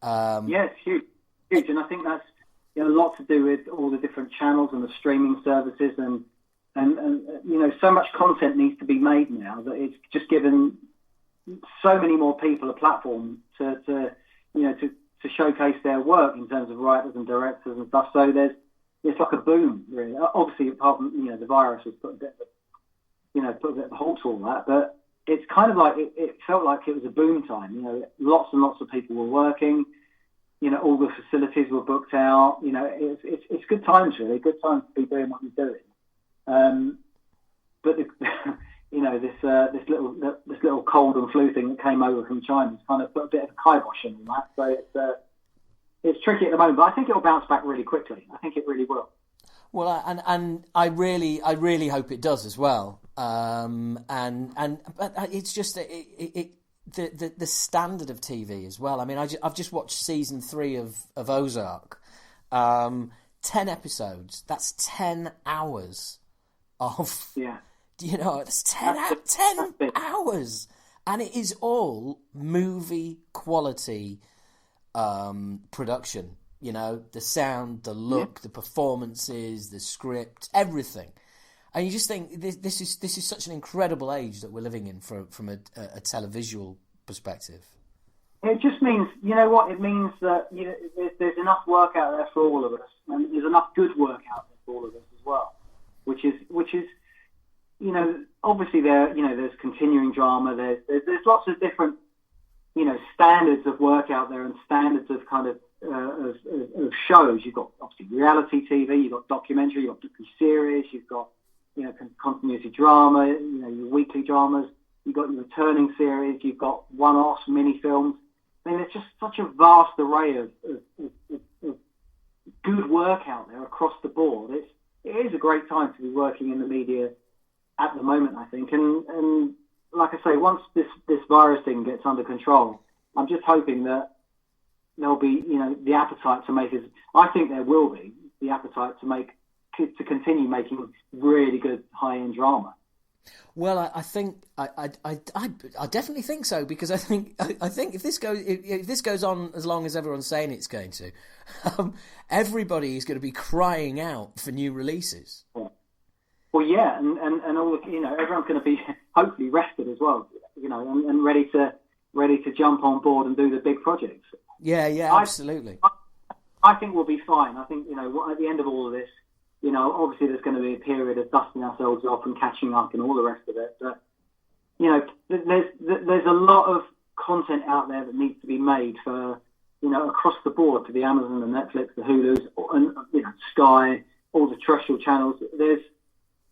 Yeah, it's huge, and I think that's a lot to do with all the different channels and the streaming services, and so much content needs to be made now that it's just given so many more people a platform to showcase their work in terms of writers and directors and stuff. So it's like a boom, really. Obviously, apart from the virus has put a bit of a halt to all that, but it's kind of like it felt like it was a boom time. Lots and lots of people were working. All the facilities were booked out. It's good times, really. Good times to be doing what you're doing. But this little cold and flu thing that came over from China has kind of put a bit of a kibosh on that. So it's tricky at the moment, but I think it'll bounce back really quickly. I think it really will. Well, and I really hope it does as well. But it's just the standard of TV as well. I mean, I've just watched season 3 of Ozark. 10 episodes. That's 10 hours of. Yeah. It's 10 hours, and it is all movie quality production. The sound, the look, the performances, the script, everything. And you just think this is such an incredible age that we're living in from a televisual perspective. It just means, it means that there's enough work out there for all of us, and there's enough good work out there for all of us as well, which is. Obviously there's continuing drama. There's lots of different, standards of work out there and standards of kind of shows. You've got obviously reality TV, you've got documentary, you've got series, you've got continuity drama, your weekly dramas, you've got your returning series, you've got one-offs, mini films. I mean, there's just such a vast array of good work out there across the board. It is a great time to be working in the media at the moment, I think, and like I say, once this virus thing gets under control, I'm just hoping that there'll be, the appetite to make it. I think there will be the appetite to continue making really good high-end drama. Well, I think I definitely think so, because I think if this goes on as long as everyone's saying it's going to, everybody is going to be crying out for new releases. Yeah. Well, yeah, and all everyone's going to be hopefully rested as well, and ready to jump on board and do the big projects. Yeah, absolutely. I think we'll be fine. I think at the end of all of this, obviously there's going to be a period of dusting ourselves off and catching up and all the rest of it. But there's a lot of content out there that needs to be made for across the board, for the Amazon, the Netflix, the Hulus, and Sky, all the terrestrial channels.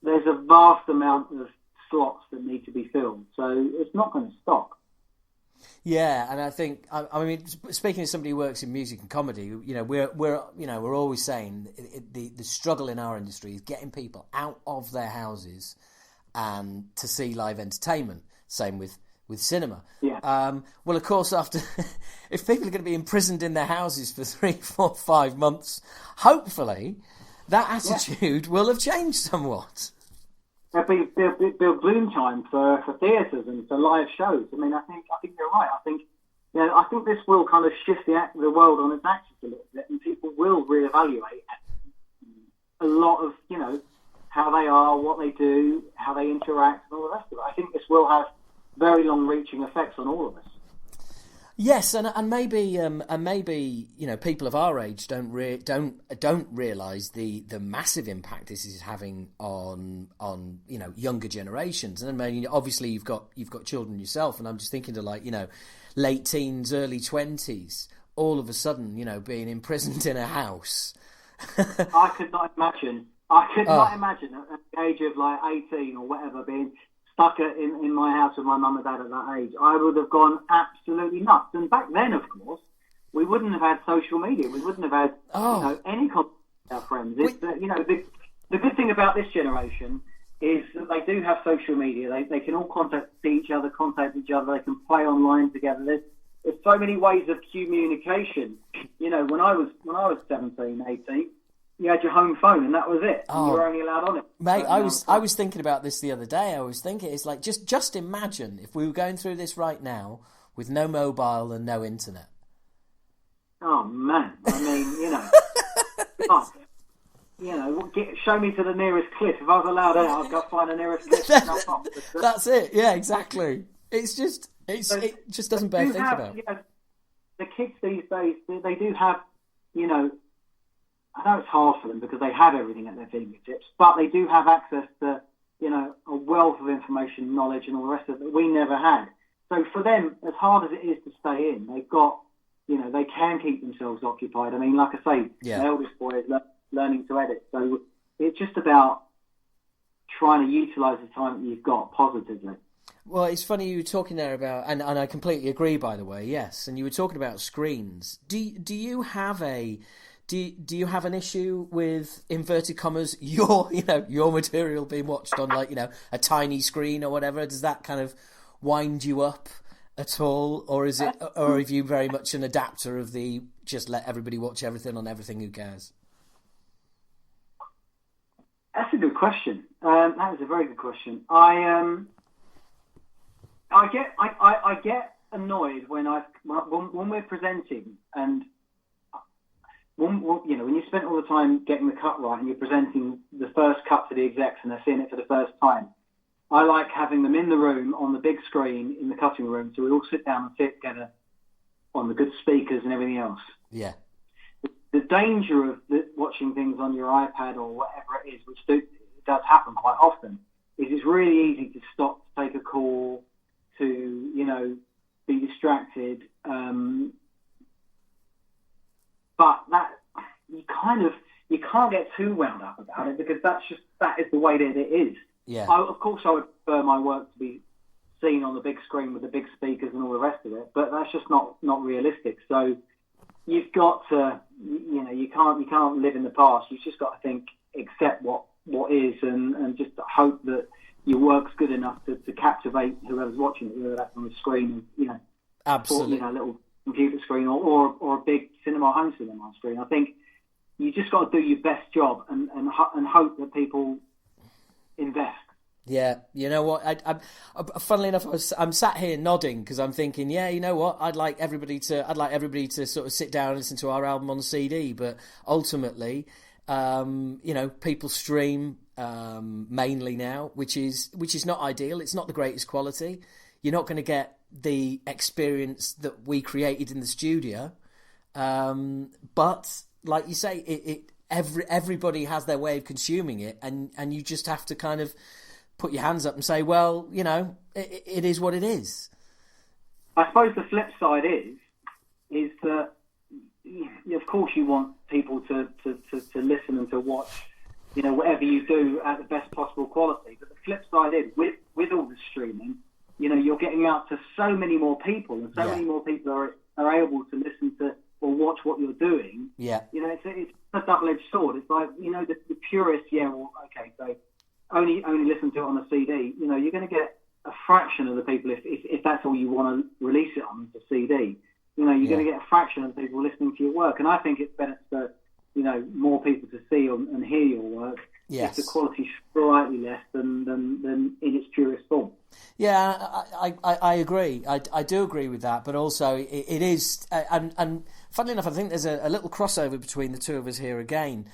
There's a vast amount of slots that need to be filled, so it's not going to stop. Yeah, and I think, I mean, speaking as somebody who works in music and comedy, we're always saying the struggle in our industry is getting people out of their houses and to see live entertainment. Same with cinema. Yeah. Well, of course, after if people are going to be imprisoned in their houses for 3, 4, 5 months, hopefully that attitude will have changed somewhat. There'll be a bloom time for theatres and for live shows. I mean, I think you're right. I think this will kind of shift the world on its axis a little bit, and people will reevaluate a lot of how they are, what they do, how they interact, and all the rest of it. I think this will have very long-reaching effects on all of us. Yes, and maybe people of our age don't realise the massive impact this is having on younger generations. And I mean, obviously you've got children yourself, and I'm just thinking to late teens, early 20s, all of a sudden being imprisoned in a house. I could not imagine. Not imagine at the age of 18 or whatever being stuck in my house with my mum and dad at that age. I would have gone absolutely nuts. And back then, of course, we wouldn't have had social media. We wouldn't have had any contact with our friends. The good thing about this generation is that they do have social media. They can all contact each other. They can play online together. There's so many ways of communication. When I was 17, 18. You had your home phone, and that was it. You were only allowed on it. Mate, I was thinking about this the other day. I was thinking, it's like, just imagine if we were going through this right now with no mobile and no internet. Oh, man. I mean, show me to the nearest cliff. If I was allowed out, I'd go find the nearest cliff. That's it. Yeah, exactly. It just doesn't bear thinking about. The kids these days, they do have, I know it's hard for them because they have everything at their fingertips, but they do have access to, a wealth of information, knowledge, and all the rest of it that we never had. So for them, as hard as it is to stay in, they've got, they can keep themselves occupied. I mean, like I say, my eldest boy is learning to edit. So it's just about trying to utilise the time that you've got positively. Well, it's funny you were talking there about, and I completely agree, by the way, yes. And you were talking about screens. Do you have Do you have an issue with, inverted commas, your material being watched on a tiny screen or whatever? Does that kind of wind you up at all, or are you very much an adapter of the just let everybody watch everything on everything? Who cares? That's a good question. That is a very good question. I get annoyed when we're presenting and. When you spend all the time getting the cut right and you're presenting the first cut to the execs and they're seeing it for the first time, I like having them in the room on the big screen in the cutting room so we all sit down and sit together on the good speakers and everything else. Yeah. The danger of watching things on your iPad or whatever it is, which does happen quite often, is it's really easy to stop, to take a call, to, be distracted. But that you can't get too wound up about it because that is the way that it is. Yeah. Of course, I would prefer my work to be seen on the big screen with the big speakers and all the rest of it, but that's just not realistic. So you've got to, you can't live in the past. You've just got to accept what is, and just hope that your work's good enough to captivate whoever's watching it, whether that's on the screen, absolutely, or, a little computer screen or a big home cinema screen. I think you just got to do your best job and hope that people invest. Yeah, you know what? I funnily enough, I'm sat here nodding because I'm thinking, yeah, you know what? I'd like everybody to sort of sit down and listen to our album on CD, but ultimately, people stream mainly now, which is not ideal. It's not the greatest quality. You're not going to get the experience that we created in the studio, but like you say, everybody has their way of consuming it, and you just have to kind of put your hands up and say, well, it is what it is. I suppose the flip side is that, of course, you want people to listen and to watch, whatever you do at the best possible quality. But the flip side is, with all the streaming, you're getting out to so many more people, and so many more people are able to listen to or watch what you're doing. Yeah. It's a double-edged sword. It's like, the purists, so only listen to it on a CD. You're going to get a fraction of the people if that's all you want to release it on the CD. You're going to get a fraction of the people listening to your work, and I think it's better for more people to see and hear your work. Yes. If the quality's slightly less than in its purest form. Yeah, I agree. I do agree with that, but also it is, and funnily enough, I think there's a little crossover between the two of us here again.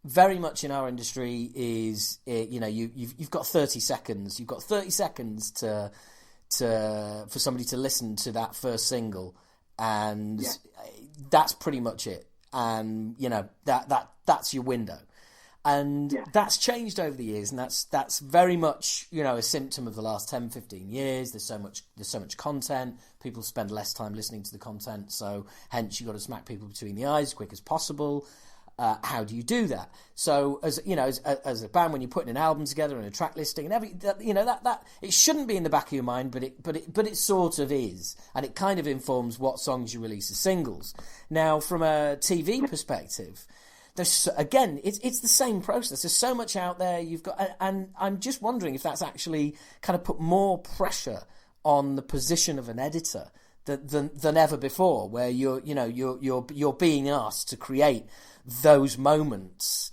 Very much in our industry is, you've got 30 seconds. You've got 30 seconds for somebody to listen to that first single, and that's pretty much it. And that's your window. And that's changed over the years, and that's very much, a symptom of the last 10, 15 years. There's so much content. People spend less time listening to the content, so hence you've got to smack people between the eyes as quick as possible. How do you do that? So as a band, when you're putting an album together and a track listing and that it shouldn't be in the back of your mind, but it sort of is, and it kind of informs what songs you release as singles. Now, from a TV perspective, it's the same process. There's so much out there. You've got, and I'm just wondering if that's actually kind of put more pressure on the position of an editor than ever before, where you're being asked to create those moments,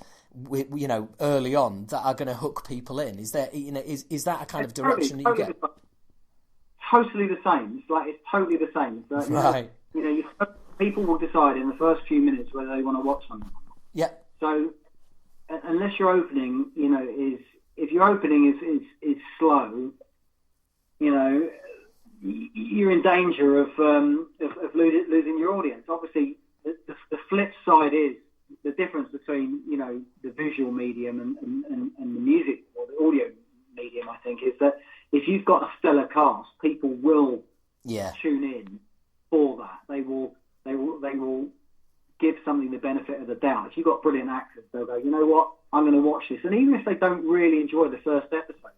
early on, that are going to hook people in. Is there, is that a kind of direction that you get? Totally the same. It's totally the same. So, right. People will decide in the first few minutes whether they want to watch something. Yeah. So unless your opening, if your opening is slow, you're in danger of losing your audience. Obviously, the flip side is the difference between the visual medium and the music or the audio medium. I think is that if you've got a stellar cast, people will tune in for that. They will give something the benefit of the doubt. If you've got brilliant actors, they'll go, you know what, I'm going to watch this. And even if they don't really enjoy the first episode,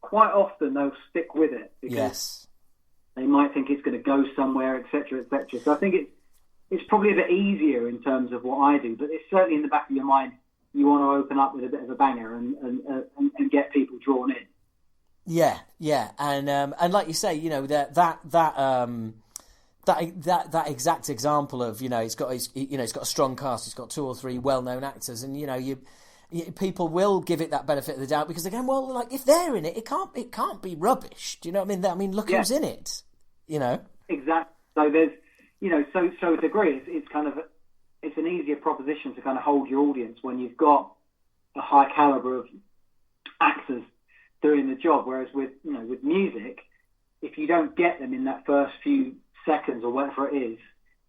quite often they'll stick with it because they might think it's going to go somewhere, etc., etc. So I think it's probably a bit easier in terms of what I do, but it's certainly in the back of your mind. You want to open up with a bit of a banger and get people drawn in. Yeah, and like you say, that exact example of it's got a strong cast, it's got 2 or 3 well-known actors, and people will give it that benefit of the doubt because they're going, well, like, if they're in it, it can't be rubbish. Do you know what I mean? Look who's in it. Exactly. So there's so to a degree, it's an easier proposition to kind of hold your audience when you've got a high caliber of actors doing the job. Whereas with music, if you don't get them in that first few seconds or whatever it is,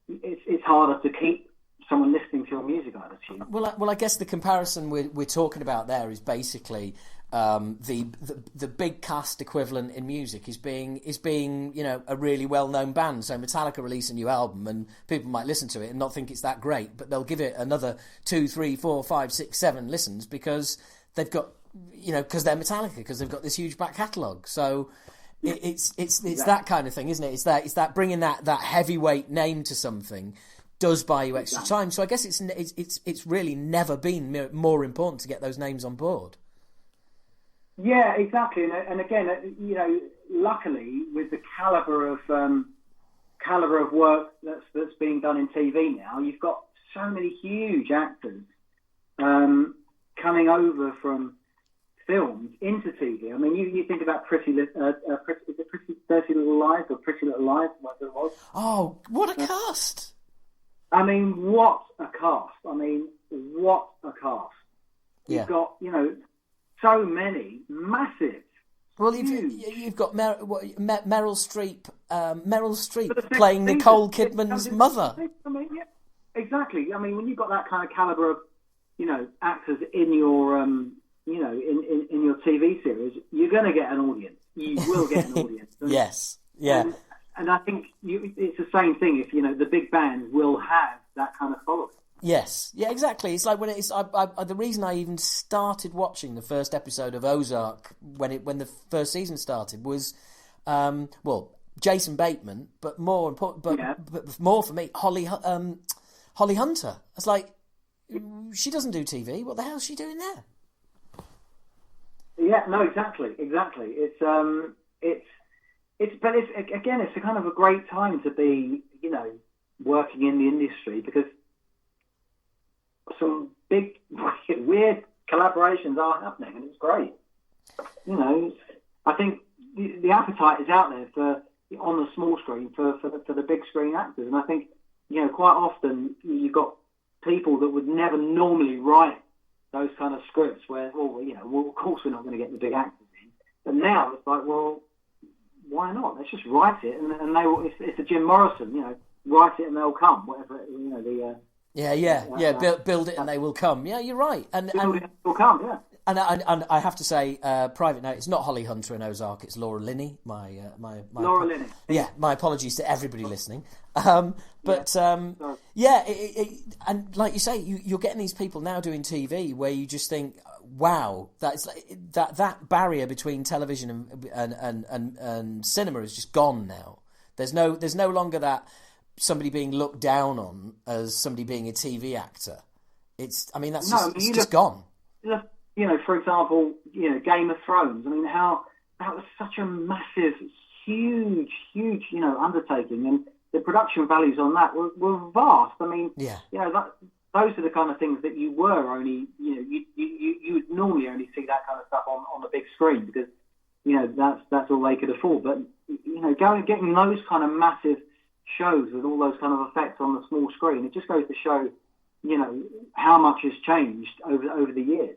it's harder to keep someone listening to your music, I'd assume. Well, I guess the comparison we're talking about there is basically the big cast equivalent in music is being a really well-known band. So Metallica release a new album and people might listen to it and not think it's that great, but they'll give it another 2, 3, 4, 5, 6, 7 listens because they've got because they're Metallica, because they've got this huge back catalogue. So it's that kind of thing, isn't it? It's that bringing that heavyweight name to something does buy you extra time. So I guess it's really never been more important to get those names on board. Yeah, exactly. And again, luckily with the caliber of work that's being done in TV now, you've got so many huge actors coming over from films into TV. I mean, you think about Pretty Dirty Little Lies or Pretty Little Lies, whatever it was. Oh, what a cast! I mean, what a cast! You've got so many massive. Well, you've got Meryl Streep playing Nicole Kidman's mother. I mean, yeah, exactly. I mean, when you've got that kind of caliber of actors in your in your TV series, you're going to get an audience. You will get an audience. Yes. Yeah. And I think it's the same thing. If the big band will have that kind of following. Yes, yeah, exactly. It's like when the reason I even started watching the first episode of Ozark when the first season started was, Jason Bateman, but more important, but more for me, Holly Hunter. It's like she doesn't do TV. What the hell is she doing there? Yeah, no, exactly. It's a kind of a great time to be, working in the industry because some big, weird collaborations are happening, and it's great. I think the appetite is out there for on the small screen for the big screen actors, and I think quite often you've got people that would never normally write those kind of scripts where, of course we're not going to get the big actors in, but now it's like, well, why not? Let's just write it, and they will. It's a Jim Morrison, you know, write it and they'll come. Whatever, you know, build it and they will come. Yeah, you're right. And build it and they will come. Yeah. And I have to say, private note, it's not Holly Hunter in Ozark, it's Laura Linney. My Laura Linney. Yeah, my apologies to everybody listening. And like you say, you're getting these people now doing TV where you just think, wow, that barrier between television and cinema is just gone now. There's no longer that somebody being looked down on as somebody being a TV actor. It's just gone. You know, for example, you know, Game of Thrones. I mean, how that was such a massive, huge, you know, undertaking, and the production values on that were vast. I mean, you know, those are the kind of things that you were only, you know, you would normally only see that kind of stuff on the big screen because, you know, that's all they could afford. But you know, getting those kind of massive shows with all those kind of effects on the small screen, it just goes to show, you know, how much has changed over the years.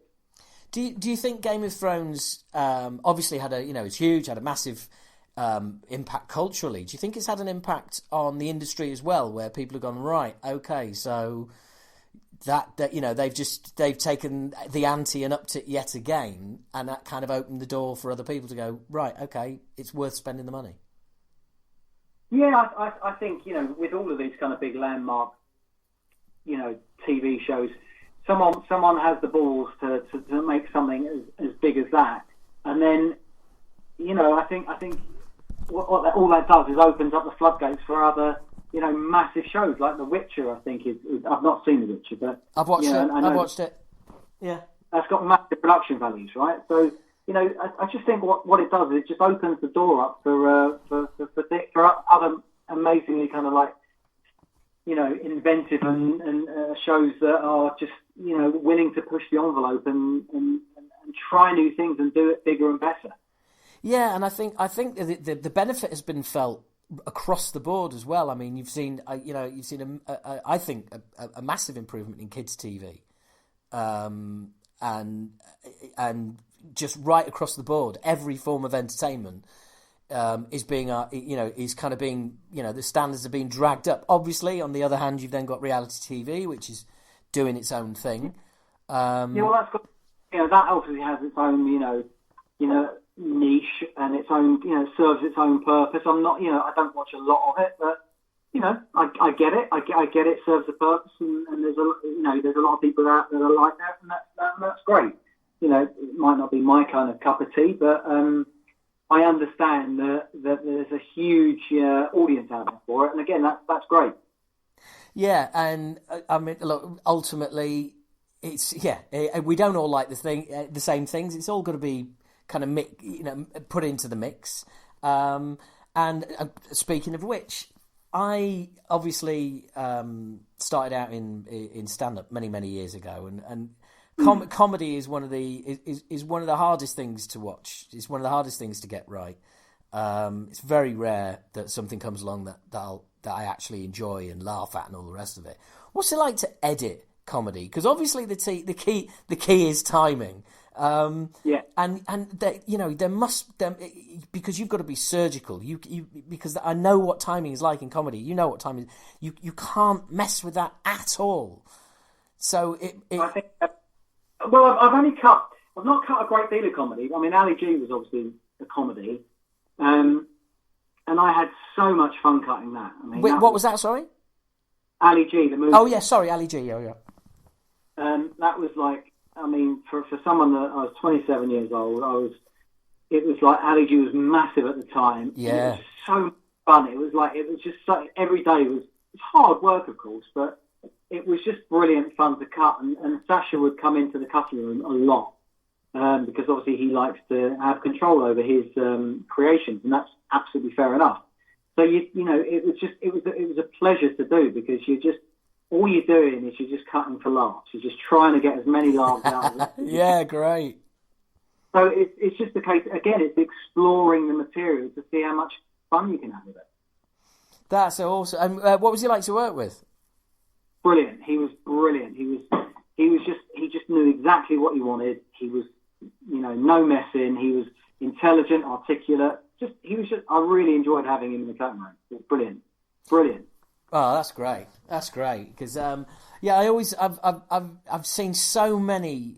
Do you think Game of Thrones obviously had it's huge, had a massive impact culturally? Do you think it's had an impact on the industry as well, where people have gone, right, okay, so that you know they've taken the ante and upped it yet again, and that kind of opened the door for other people to go, right, okay, it's worth spending the money. Yeah, I think, you know, with all of these kind of big landmark, you know, TV shows, someone has the balls to make something as big as that, and then, you know, I think what all that does is opens up the floodgates for other, you know, massive shows like The Witcher. I think is I've not seen The Witcher, but I've watched it. I've watched it. Yeah, that's got massive production values, right? So, you know, I just think what it does is it just opens the door up for other amazingly kind of like, you know, inventive and shows that are just, you know, willing to push the envelope and try new things and do it bigger and better. Yeah, and I think the benefit has been felt across the board as well. I mean, you've seen a massive improvement in kids' TV, and just right across the board, every form of entertainment is being, is kind of being, you know, the standards are being dragged up. Obviously, on the other hand, you've then got reality TV, which is doing its own thing. Well, that's got, you know, that obviously has its own, you know, niche and its own, you know, serves its own purpose. I'm not, you know, I don't watch a lot of it, but, you know, I get it. I get it serves a purpose, and there's a lot of people out there that are like that, and that's great. You know, it might not be my kind of cup of tea, but I understand that there's a huge audience out there for it, and again, that's great. Yeah, and I mean, look, ultimately, it's we don't all like the same things. It's all got to be kind of put into the mix. And speaking of which, I obviously started out in stand-up many years ago, and comedy is one of the hardest things to watch. It's one of the hardest things to get right. It's very rare that something comes along that I actually enjoy and laugh at and all the rest of it. What's it like to edit comedy? Because obviously the key is timing. And there must because you've got to be surgical. Because I know what timing is like in comedy. You know what timing is. You can't mess with that at all. So I think. Well, I've not cut a great deal of comedy. I mean, Ali G was obviously a comedy, and I had so much fun cutting that. I mean, what was that? Sorry, Ali G, the movie. Oh yeah, sorry, Ali G. Oh yeah. That was like, I mean, for someone that I was 27 years old, it was like Ali G was massive at the time. Yeah. It was so fun. It was just so, every day was hard work, of course, but it was just brilliant fun to cut. And Sasha would come into the cutting room a lot because obviously he likes to have control over his creations, and that's absolutely fair enough. So it was a pleasure to do because all you're doing is you're just cutting for laughs. You're just trying to get as many laughs out of it. Yeah, great. So it's just the case, again, it's exploring the material to see how much fun you can have with it. That's awesome. And what was he like to work with? Brilliant. He was brilliant. He just knew exactly what he wanted. He was, you know, no messing. He was intelligent, articulate, I really enjoyed having him in the coat room. It was brilliant. Oh, that's great. That's great because I've seen so many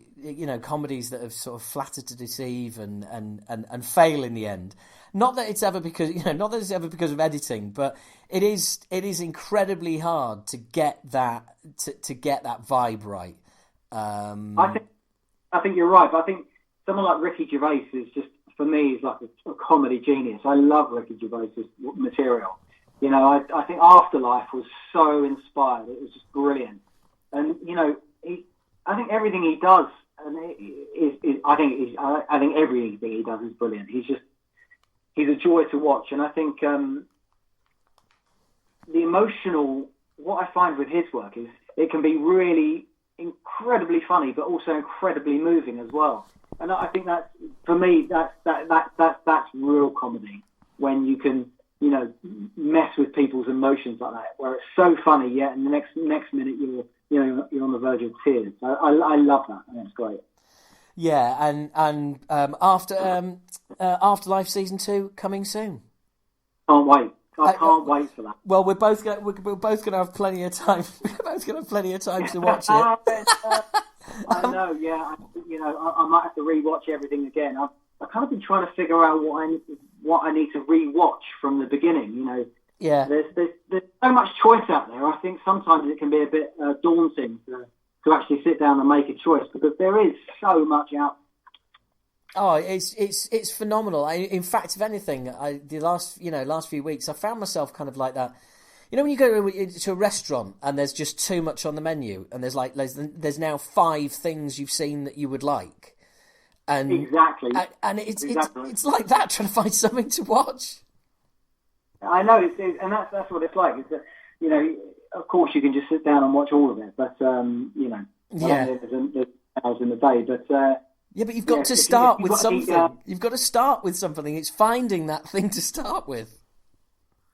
comedies that have sort of flattered to deceive and fail in the end. Not that it's ever because of editing, but it is incredibly hard to get that vibe right. I think you're right, but I think someone like Ricky Gervais is just, for me, is like a comedy genius. I love Ricky Gervais' material. I think Afterlife was so inspired. It was just brilliant. And, I think everything he does, I think everything he does is brilliant. He's a joy to watch. And I think what I find with his work is it can be really incredibly funny, but also incredibly moving as well. And I think that's, for me, that's real comedy, when you can, mess with people's emotions like that, where it's so funny, yet in the next minute you're on the verge of tears. I love that. I think it's great. Yeah, and Afterlife season 2 coming soon. Can't wait. I can't wait for that. Well, we're both gonna have plenty of time. We're both gonna have plenty of time to watch it. I know. Yeah, I might have to rewatch everything again. I've kind of been trying to figure out what I need to rewatch from the beginning. Yeah. There's so much choice out there. I think sometimes it can be a bit daunting to actually sit down and make a choice, because there is so much out. Oh, it's phenomenal. In fact, if anything, the last few weeks, I found myself kind of like that. When you go to a restaurant and there's just too much on the menu, and there's now 5 things you've seen that you would like, and exactly, and it's like that, trying to find something to watch. I know, and that's what it's like. It's of course you can just sit down and watch all of it, but there's hours in the day, but. Yeah, but you've got to start with something. You've got to start with something. It's finding that thing to start with.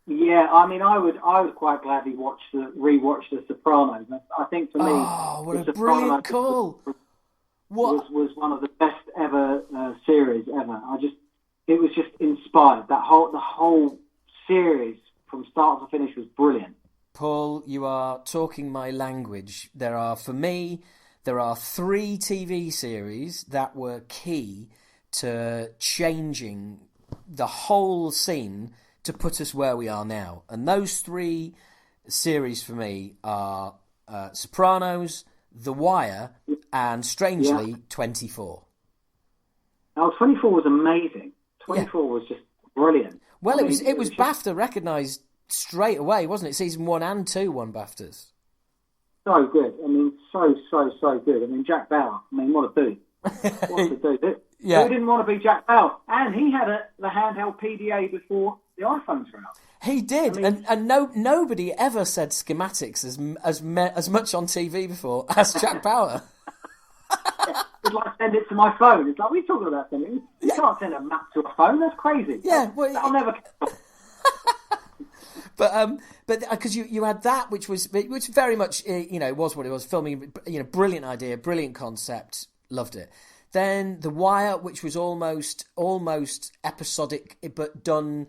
Yeah, I mean, I would quite gladly rewatch The Sopranos. I think for me, what a brilliant call! Was one of the best ever series ever. It was just inspired. The whole series from start to finish was brilliant. Paul, you are talking my language. There are 3 TV series that were key to changing the whole scene to put us where we are now. And those 3 series for me are Sopranos, The Wire, and strangely, 24. Now, 24 was amazing. 24 was just brilliant. Well, it was BAFTA recognised straight away, wasn't it? Season 1 and 2 won BAFTAs. So good. I mean, so good. I mean, Jack Bauer. I mean, what a dude. What a dude. Yeah. Who didn't want to be Jack Bauer? And he had the handheld PDA before the iPhones were out. He did, and nobody ever said schematics as much on TV before as Jack Bauer. It's like, send it to my phone. It's like, what are you talking about? You can't send a map to a phone. That's crazy. Yeah, that'll never. But because you had that, which very much was what it was. Filming, brilliant idea, brilliant concept, loved it. Then The Wire, which was almost episodic, but done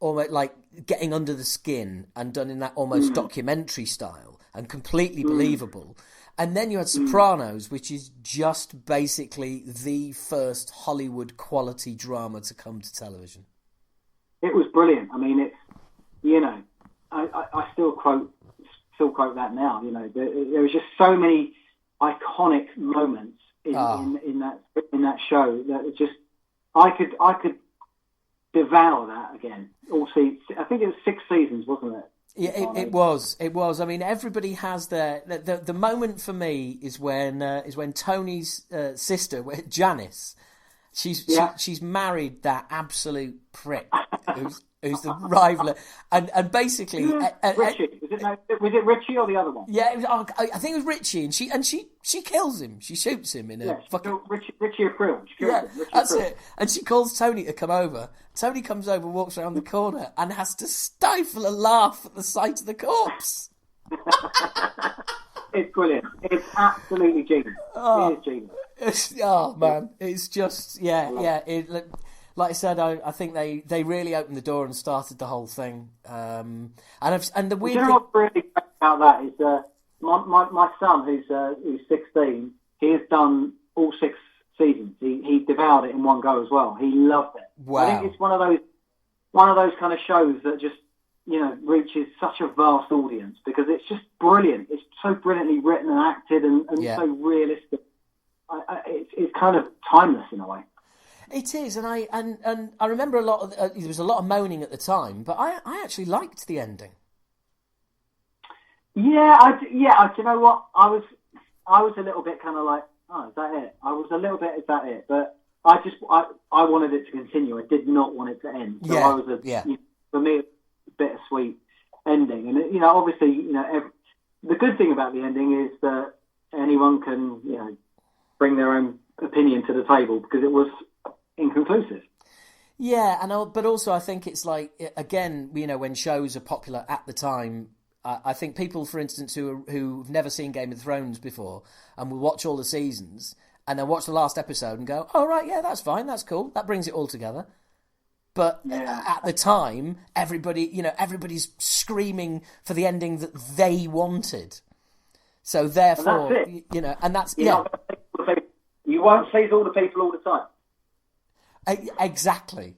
almost like getting under the skin and done in that almost documentary style and completely believable. And then you had Sopranos, which is just basically the first Hollywood quality drama to come to television. It was brilliant. I mean, it's I still quote that now. There was just so many iconic moments in that show that it just I could devour that again. I think it was 6 seasons, wasn't it? Yeah, it was. I mean, everybody has the moment for me is when Tony's sister, Janice, she's married that absolute prick who's the rival, and basically Richie. Was it Richie or the other one? Yeah, I think it was Richie, and she kills him. She shoots him in a fucking Richie April. That's it. And she calls Tony to come over. Tony comes over, walks around the corner, and has to stifle a laugh at the sight of the corpse. It's brilliant. It's absolutely genius. It is genius. Oh man, it's just like I said, I think they really opened the door and started the whole thing. And the weird thing... what's really great about that is my son, who's 16, he has done all 6 seasons. He devoured it in one go as well. He loved it. Wow. I think it's one of those kind of shows that just, reaches such a vast audience because it's just brilliant. It's so brilliantly written and acted and so realistic. It's kind of timeless in a way. It is, and I remember there was a lot of moaning at the time, but I actually liked the ending. Yeah, do you know what? I was a little bit kind of like, oh, is that it? I was a little bit, is that it? But I wanted it to continue. I did not want it to end. So I was for me, a bittersweet ending. And obviously, the good thing about the ending is that anyone can, bring their own opinion to the table because it was inconclusive. Yeah, but also I think it's like, again, when shows are popular at the time, I think people, for instance, who've never seen Game of Thrones before and will watch all the seasons and then watch the last episode and go, oh, right, yeah, that's fine, that's cool, that brings it all together. But at the time, everybody's screaming for the ending that they wanted. So therefore, and that's you won't please all the people all the time. Exactly.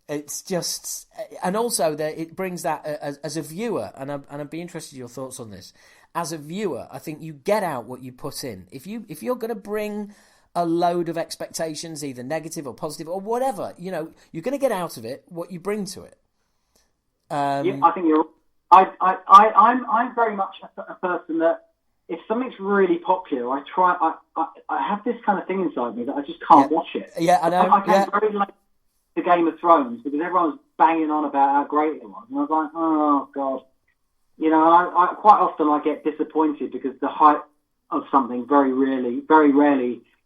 It's just, and also that it brings that as a viewer, and I'd be interested in your thoughts on this. As a viewer, I think you get out what you put in. If you're going to bring a load of expectations, either negative or positive or whatever, you're going to get out of it what you bring to it. I think you're. I'm very much a person that if something's really popular, I have this kind of thing inside me that I just can't watch it. Yeah, I know. I came very late to Game of Thrones because everyone was banging on about how great it was, and I was like, oh god, I quite often I get disappointed because the hype of something very rarely,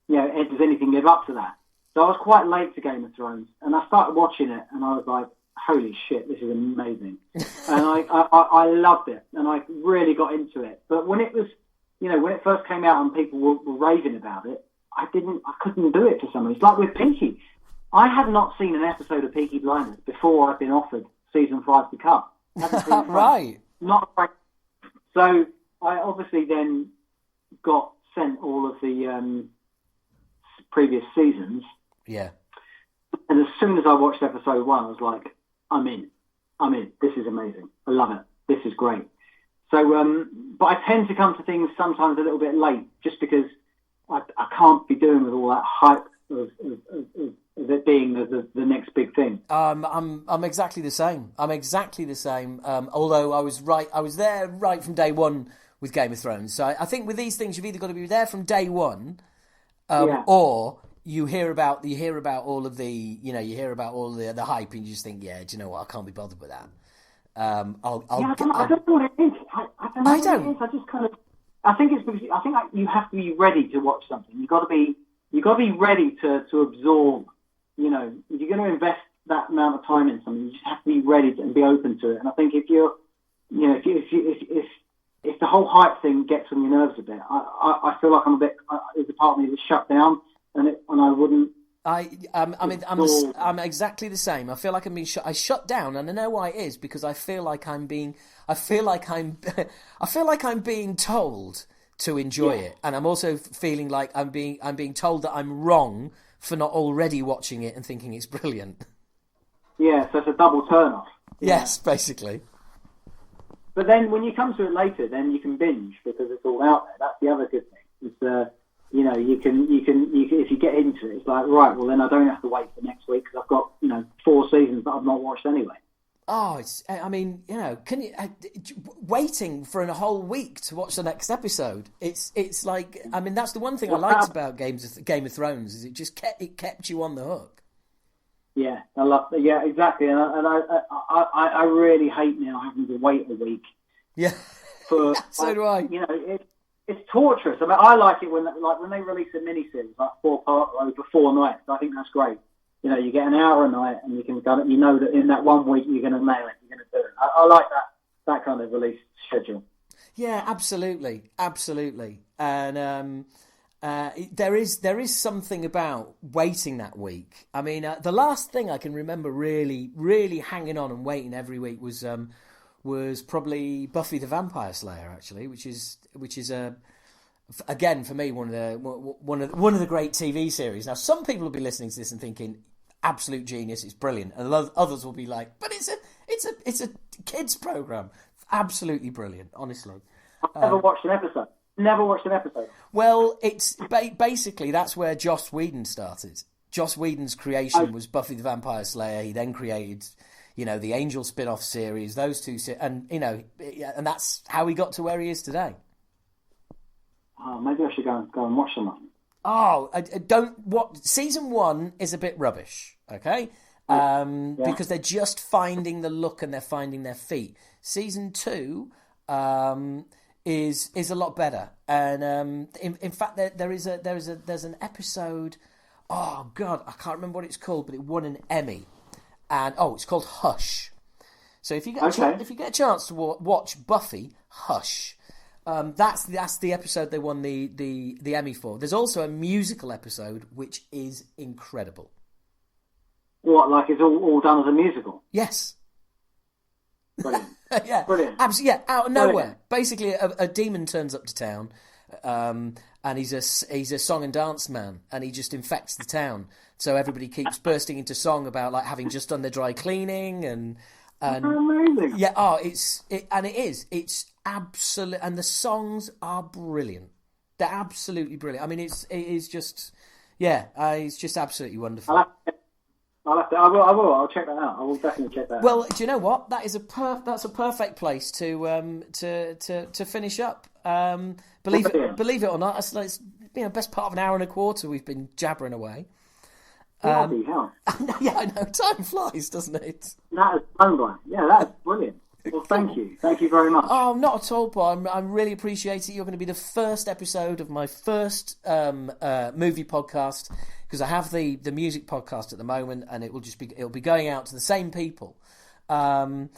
does anything live up to that. So I was quite late to Game of Thrones, and I started watching it, and I was like, holy shit, this is amazing, and I loved it, and I really got into it. But when it was, when it first came out and people were raving about it, I couldn't do it for some reason. It's like with Peaky. I had not seen an episode of Peaky Blinders before I'd been offered season 5 to come. Right. Not right. So I obviously then got sent all of the previous seasons. Yeah. And as soon as I watched episode 1, I was like, I'm in. This is amazing. I love it. This is great. So, but I tend to come to things sometimes a little bit late, just because I can't be doing with all that hype of it being the next big thing. I'm exactly the same. Although I was there right from day one with Game of Thrones. So I think with these things, you've either got to be there from day one, or you hear about all of the the hype, and you just think, yeah, do you know what? I can't be bothered with that. I don't know what it is. I don't know what it is. I just kind of. I think it's because you have to be ready to watch something. You got to be ready to absorb. If you're going to invest that amount of time in something, you just have to be ready and be open to it. And I think if the whole hype thing gets on your nerves a bit, I feel like I'm a bit. There's a part of me that's shut down, and I wouldn't. I'm exactly the same. I feel like I'm being shut. I shut down, and I know why it is because I feel like I'm being told to enjoy it, and I'm also feeling like I'm being told that I'm wrong for not already watching it and thinking it's brilliant. Yeah, so it's a double turn off. Yes, basically. But then when you come to it later, then you can binge because it's all out there. That's the other good thing. It's you can if you get into it, it's like, right, well then I don't have to wait for next week because I've got 4 seasons that I've not watched anyway. Oh, can you waiting for a whole week to watch the next episode? It's like, that's the one thing I liked about Game of Thrones is it kept you on the hook. Yeah, I love. Yeah, exactly, and I really hate now having to wait a week. Yeah, so do I. It's torturous. I like it when they release a miniseries like 4-part over 4 nights. I think that's great. You get an hour a night, and you can that in that 1 week you're going to nail it. You're going to do it. I like that kind of release schedule. Yeah, absolutely, and there is something about waiting that week. I mean, the last thing I can remember really hanging on and waiting every week was probably Buffy the Vampire Slayer, actually, which is again for me one of the great TV series. Now, some people will be listening to this and thinking, absolute genius, it's brilliant, and others will be like, but it's a kids program, absolutely brilliant, honestly. I've never watched an episode. Well, it's basically that's where Joss Whedon started. Joss Whedon's creation was Buffy the Vampire Slayer. He then created, the Angel spin-off series, those two, and and that's how he got to where he is today. Oh, maybe I should go and watch some. Oh, season 1 is a bit rubbish, okay? Because they're just finding the look and they're finding their feet. Season 2 is a lot better, and in fact there's an episode. Oh God, I can't remember what it's called, but it won an Emmy, and it's called Hush. So if you get a chance to watch Buffy, Hush. That's the episode they won the Emmy for. There's also a musical episode which is incredible. What, like it's all done as a musical? Yes. Brilliant. Yeah, brilliant. Absolutely, yeah, out of nowhere. Basically, a demon turns up to town, and he's a song and dance man, and he just infects the town. So everybody keeps bursting into song about like having just done their dry cleaning and amazing. Yeah, it's absolute, and the songs are brilliant. They're absolutely brilliant. I mean, it's just absolutely wonderful. I will. I'll check that out. I will definitely check that out. Well, do you know what? That's a perfect place to finish up. Believe it or not, it's best part of an hour and a quarter we've been jabbering away. Bloody hell. Yeah, I know. Time flies, doesn't it? That is fun, Brian. Yeah, that's brilliant. Well, thank you. Thank you very much. Oh, not at all, Paul. I really appreciate it. You're going to be the first episode of my first movie podcast, because I have the music podcast at the moment, and it'll be going out to the same people. But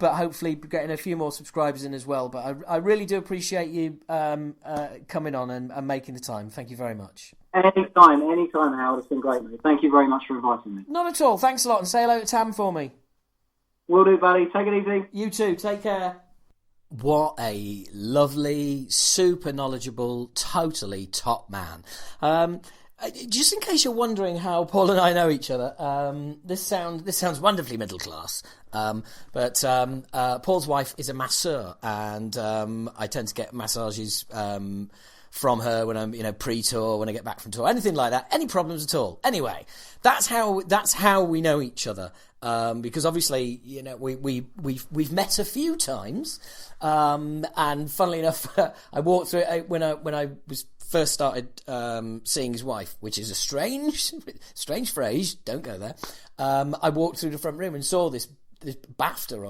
hopefully getting a few more subscribers in as well. But I really do appreciate you coming on and making the time. Thank you very much. Anytime, Howard. It's been great, mate. Thank you very much for inviting me. Not at all. Thanks a lot, and say hello to Tam for me. Will do, buddy. Take it easy. You too. Take care. What a lovely, super knowledgeable, totally top man. Just in case you're wondering how Paul and I know each other, this sounds wonderfully middle class. But Paul's wife is a masseur, and I tend to get massages from her when I'm pre-tour, when I get back from tour, anything like that. Any problems at all? Anyway, that's how we know each other. Because obviously, we've met a few times, and funnily enough, I walked through it when I was first started seeing his wife, which is a strange phrase. Don't go there. I walked through the front room and saw this BAFTA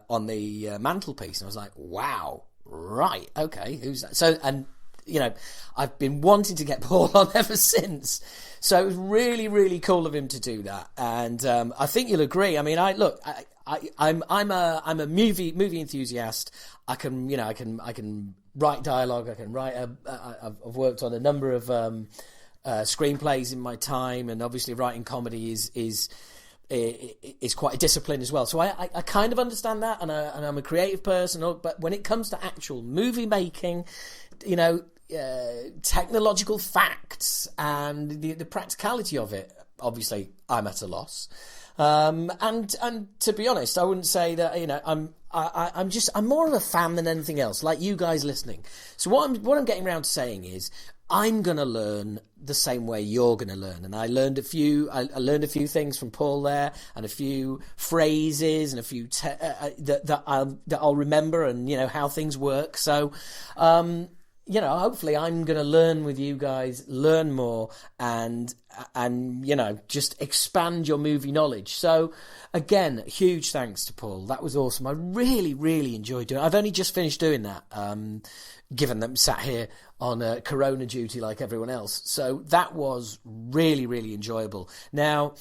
on the mantelpiece, and I was like, wow, right, okay, who's that? So, and I've been wanting to get Paul on ever since. So it was really, really cool of him to do that, and I think you'll agree. I mean, I'm a movie enthusiast. I can write dialogue. I can write. I've worked on a number of screenplays in my time, and obviously writing comedy is quite a discipline as well. So I kind of understand that, and I'm a creative person. But when it comes to actual movie making, technological facts and the practicality of it, obviously I'm at a loss. And to be honest, I wouldn't say that I'm more of a fan than anything else, like you guys listening. So what I'm getting around to saying is, I'm going to learn the same way you're going to learn. And I learned a few things from Paul there, and a few phrases and a few that I'll remember, and how things work. So hopefully I'm going to learn with you guys, learn more, and just expand your movie knowledge. So again, huge thanks to Paul. That was awesome. I really, really enjoyed doing it. I've only just finished doing that, given that I'm sat here Corona duty like everyone else. So that was really, really enjoyable. Now,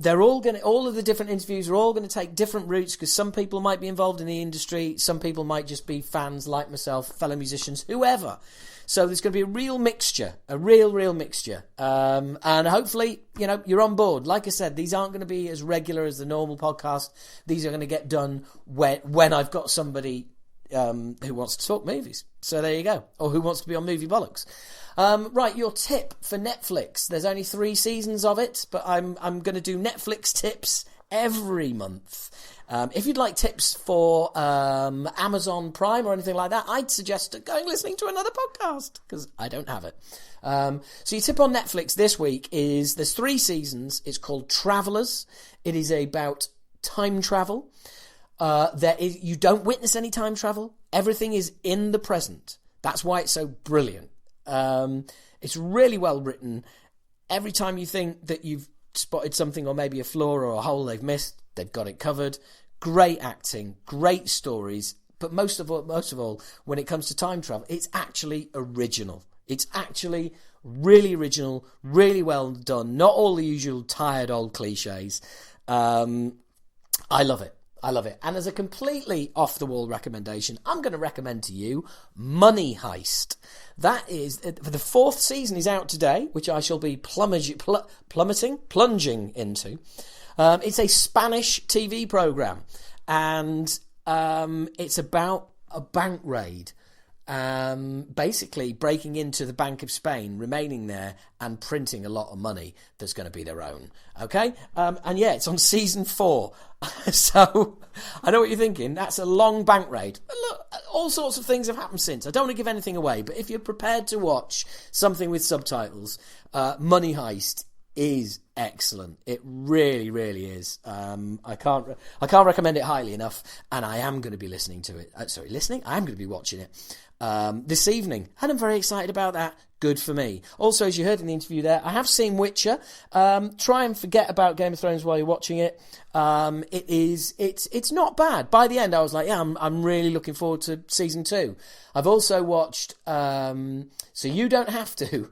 all of the different interviews are all going to take different routes, because some people might be involved in the industry, some people might just be fans like myself, fellow musicians, whoever. So there's going to be a real mixture, a real mixture. And hopefully, you're on board. Like I said, these aren't going to be as regular as the normal podcast. These are going to get done when I've got somebody who wants to talk movies. So there you go. Or who wants to be on Movie Bollocks. Right, your tip for Netflix. There's only 3 seasons of it, but I'm going to do Netflix tips every month. If you'd like tips for Amazon Prime or anything like that, I'd suggest going listening to another podcast, because I don't have it. So your tip on Netflix this week is, there's 3 seasons. It's called Travellers. It is about time travel. You don't witness any time travel. Everything is in the present. That's why it's so brilliant. It's really well written. Every time you think that you've spotted something, or maybe a flaw or a hole they've missed, they've got it covered. Great acting, great stories, but most of all, when it comes to time travel, it's actually original. It's actually really original, really well done. Not all the usual tired old cliches. I love it. And as a completely off-the-wall recommendation, I'm going to recommend to you Money Heist. That is, the 4th season is out today, which I shall be plunging into. It's a Spanish TV program, and it's about a bank raid. Basically breaking into the Bank of Spain, remaining there, and printing a lot of money that's going to be their own. Okay? And yeah, it's on season 4. So, I know what you're thinking. That's a long bank raid. Look, all sorts of things have happened since. I don't want to give anything away, but if you're prepared to watch something with subtitles, Money Heist is excellent. It really, really is. I can't recommend it highly enough, and I am going to be listening to it. I am going to be watching it this evening, and I'm very excited about that. Good for me. Also, as you heard in the interview there, I have seen Witcher. Try and forget about Game of Thrones while you're watching it. It's not bad. By the end, I was like, yeah, I'm really looking forward to season 2. I've also watched So You Don't Have To.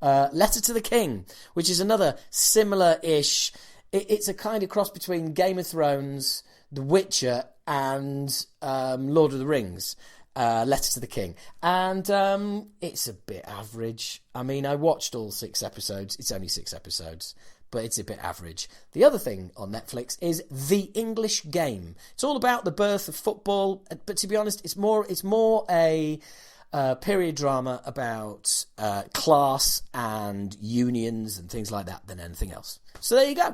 Letter to the King, which is another similar-ish. It's a kind of cross between Game of Thrones, The Witcher, and Lord of the Rings. Letter to the King. And it's a bit average. I mean, I watched all 6 episodes. It's only 6 episodes, but it's a bit average. The other thing on Netflix is The English Game. It's all about the birth of football, but to be honest, it's more a period drama about class and unions and things like that than anything else. So there you go.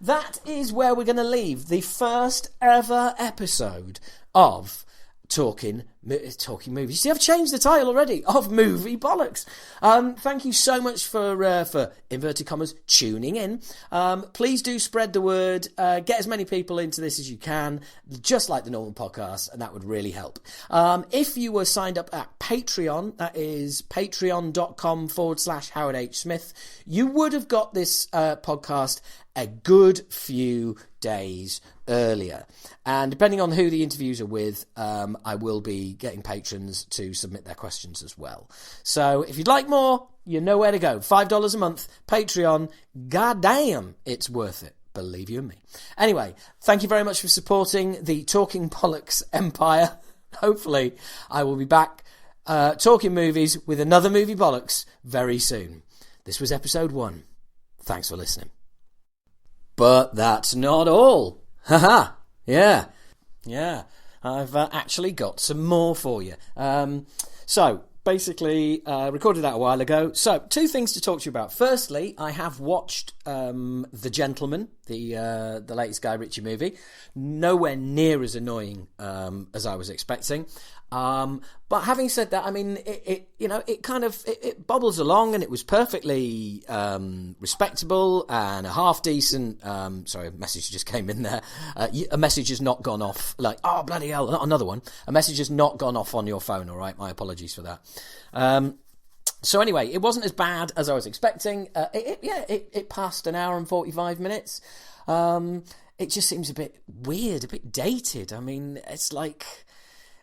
That is where we're going to leave the first ever episode of Talking Movies. See, I've changed the title already of Movie Bollocks. Thank you so much for inverted commas tuning in. Please do spread the word. Get as many people into this as you can, just like the normal podcast, and that would really help. If you were signed up at Patreon, that is patreon.com/Howard H. Smith, you would have got this podcast a good few days earlier. And depending on who the interviews are with, I will be getting patrons to submit their questions as well. So if you'd like more, you know where to go. $5 a month, Patreon. Goddamn, it's worth it. Believe you me. Anyway, thank you very much for supporting the Talking Bollocks empire. Hopefully, I will be back talking movies with another Movie Bollocks very soon. This was episode 1. Thanks for listening. But that's not all. Haha. Yeah. I've actually got some more for you. So, basically, recorded that a while ago. So, 2 things to talk to you about. Firstly, I have watched The Gentleman, the latest Guy Ritchie movie. Nowhere near as annoying as I was expecting. But having said that, I mean, it bobbles along, and it was perfectly respectable and a half decent. Sorry, a message just came in there. A message has not gone off. Like, oh bloody hell, not another one. A message has not gone off on your phone. All right, my apologies for that. So anyway, it wasn't as bad as I was expecting. It passed an hour and 45 minutes. It just seems a bit weird, a bit dated. I mean, it's like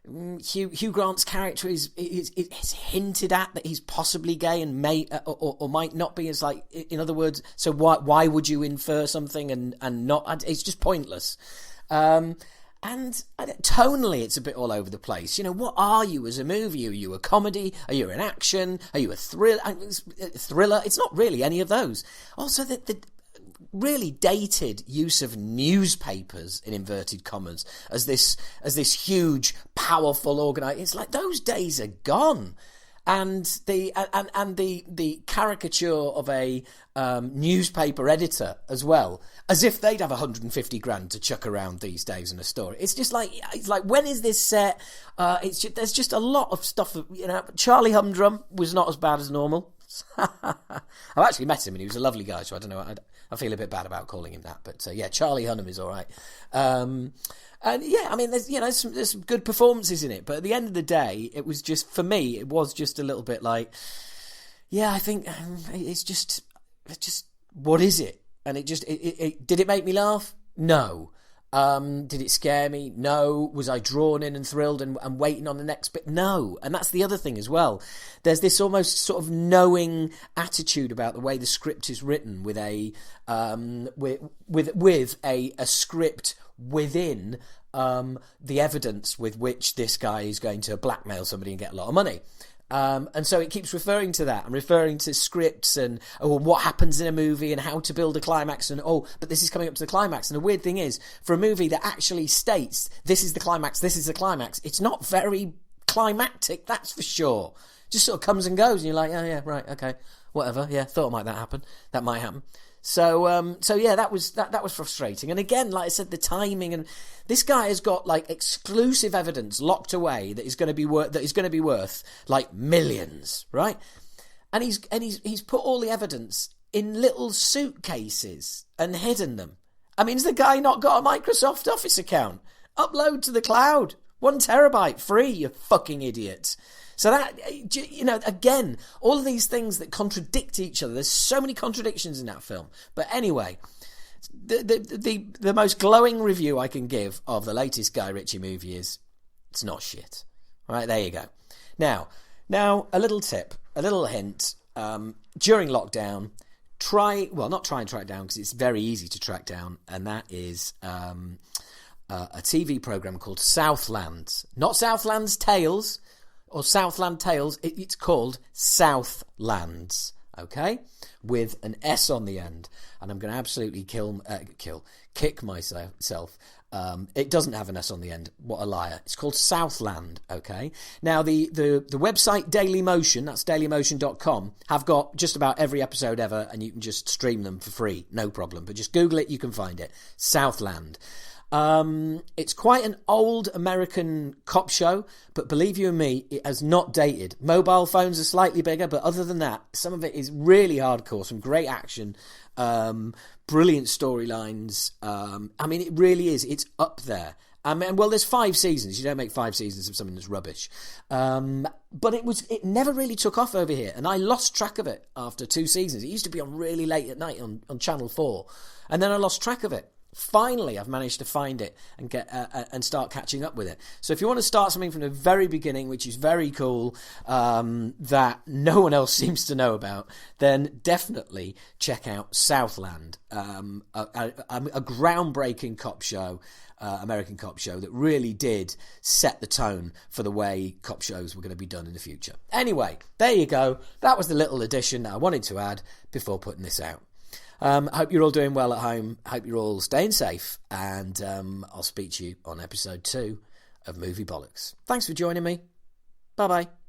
Hugh Grant's character is hinted at that he's possibly gay and may or might not be. As like, in other words, so why would you infer something and not? It's just pointless. And tonally, it's a bit all over the place. You know, what are you as a movie? Are you a comedy? Are you an action? Are you a thriller? It's not really any of those. Also, the really dated use of newspapers in inverted commas as this huge, powerful organisation. It's like those days are gone. And the caricature of a newspaper editor as well, as if they'd have 150 grand to chuck around these days in a story. It's just like, when is this set? There's just a lot of stuff. You know, Charlie Humdrum was not as bad as normal. I've actually met him and he was a lovely guy, so I don't know. I feel a bit bad about calling him that, but yeah, Charlie Hunnam is all right. And yeah, I mean, there's some good performances in it, but at the end of the day, it was just, for me, it was just a little bit like, yeah, I think it's just, what is it? And it did it make me laugh? No. Did it scare me? No. Was I drawn in and thrilled and waiting on the next bit? No. And that's the other thing as well. There's this almost sort of knowing attitude about the way the script is written, with a with a script within the evidence with which this guy is going to blackmail somebody and get a lot of money. And so it keeps referring to that and referring to scripts and what happens in a movie and how to build a climax and but this is coming up to the climax. And the weird thing is, for a movie that actually states this is the climax, it's not very climactic, that's for sure. Just sort of comes and goes and you're like, oh yeah, right, okay, whatever, yeah, thought that might happen. So yeah, that was frustrating. And again, like I said, the timing, and this guy has got like exclusive evidence locked away that is going to be worth like millions, right? And he's put all the evidence in little suitcases and hidden them. I mean, has the guy not got a Microsoft Office account? Upload to the cloud, 1 terabyte free, you fucking idiot. So that, you know, again, all of these things that contradict each other. There's so many contradictions in that film. But anyway, the most glowing review I can give of the latest Guy Ritchie movie is, it's not shit. All right, there you go. Now, a little tip, a little hint. During lockdown, not try and track down, because it's very easy to track down, and that is a TV program called Southland. Not Southland's Tales, or Southland Tales, it's called Southlands, okay? With an S on the end. And I'm going to absolutely kick myself. It doesn't have an S on the end. What a liar. It's called Southland, okay? Now, the website Dailymotion, that's dailymotion.com, have got just about every episode ever, and you can just stream them for free, no problem. But just Google it, you can find it. Southland. It's quite an old American cop show, but believe you me, it has not dated. Mobile phones are slightly bigger, but other than that, some of it is really hardcore, some great action, brilliant storylines. I mean, it really is. It's up there. I mean, well, there's 5 seasons. You don't make 5 seasons of something that's rubbish. But it never really took off over here, and I lost track of it after 2 seasons. It used to be on really late at night on Channel 4, and then I lost track of it. Finally, I've managed to find it and get and start catching up with it. So if you want to start something from the very beginning, which is very cool, that no one else seems to know about, then definitely check out Southland, a groundbreaking cop show, American cop show that really did set the tone for the way cop shows were going to be done in the future. Anyway, there you go. That was the little addition that I wanted to add before putting this out. I hope you're all doing well at home. I hope you're all staying safe. And I'll speak to you on episode 2 of Movie Bollocks. Thanks for joining me. Bye-bye.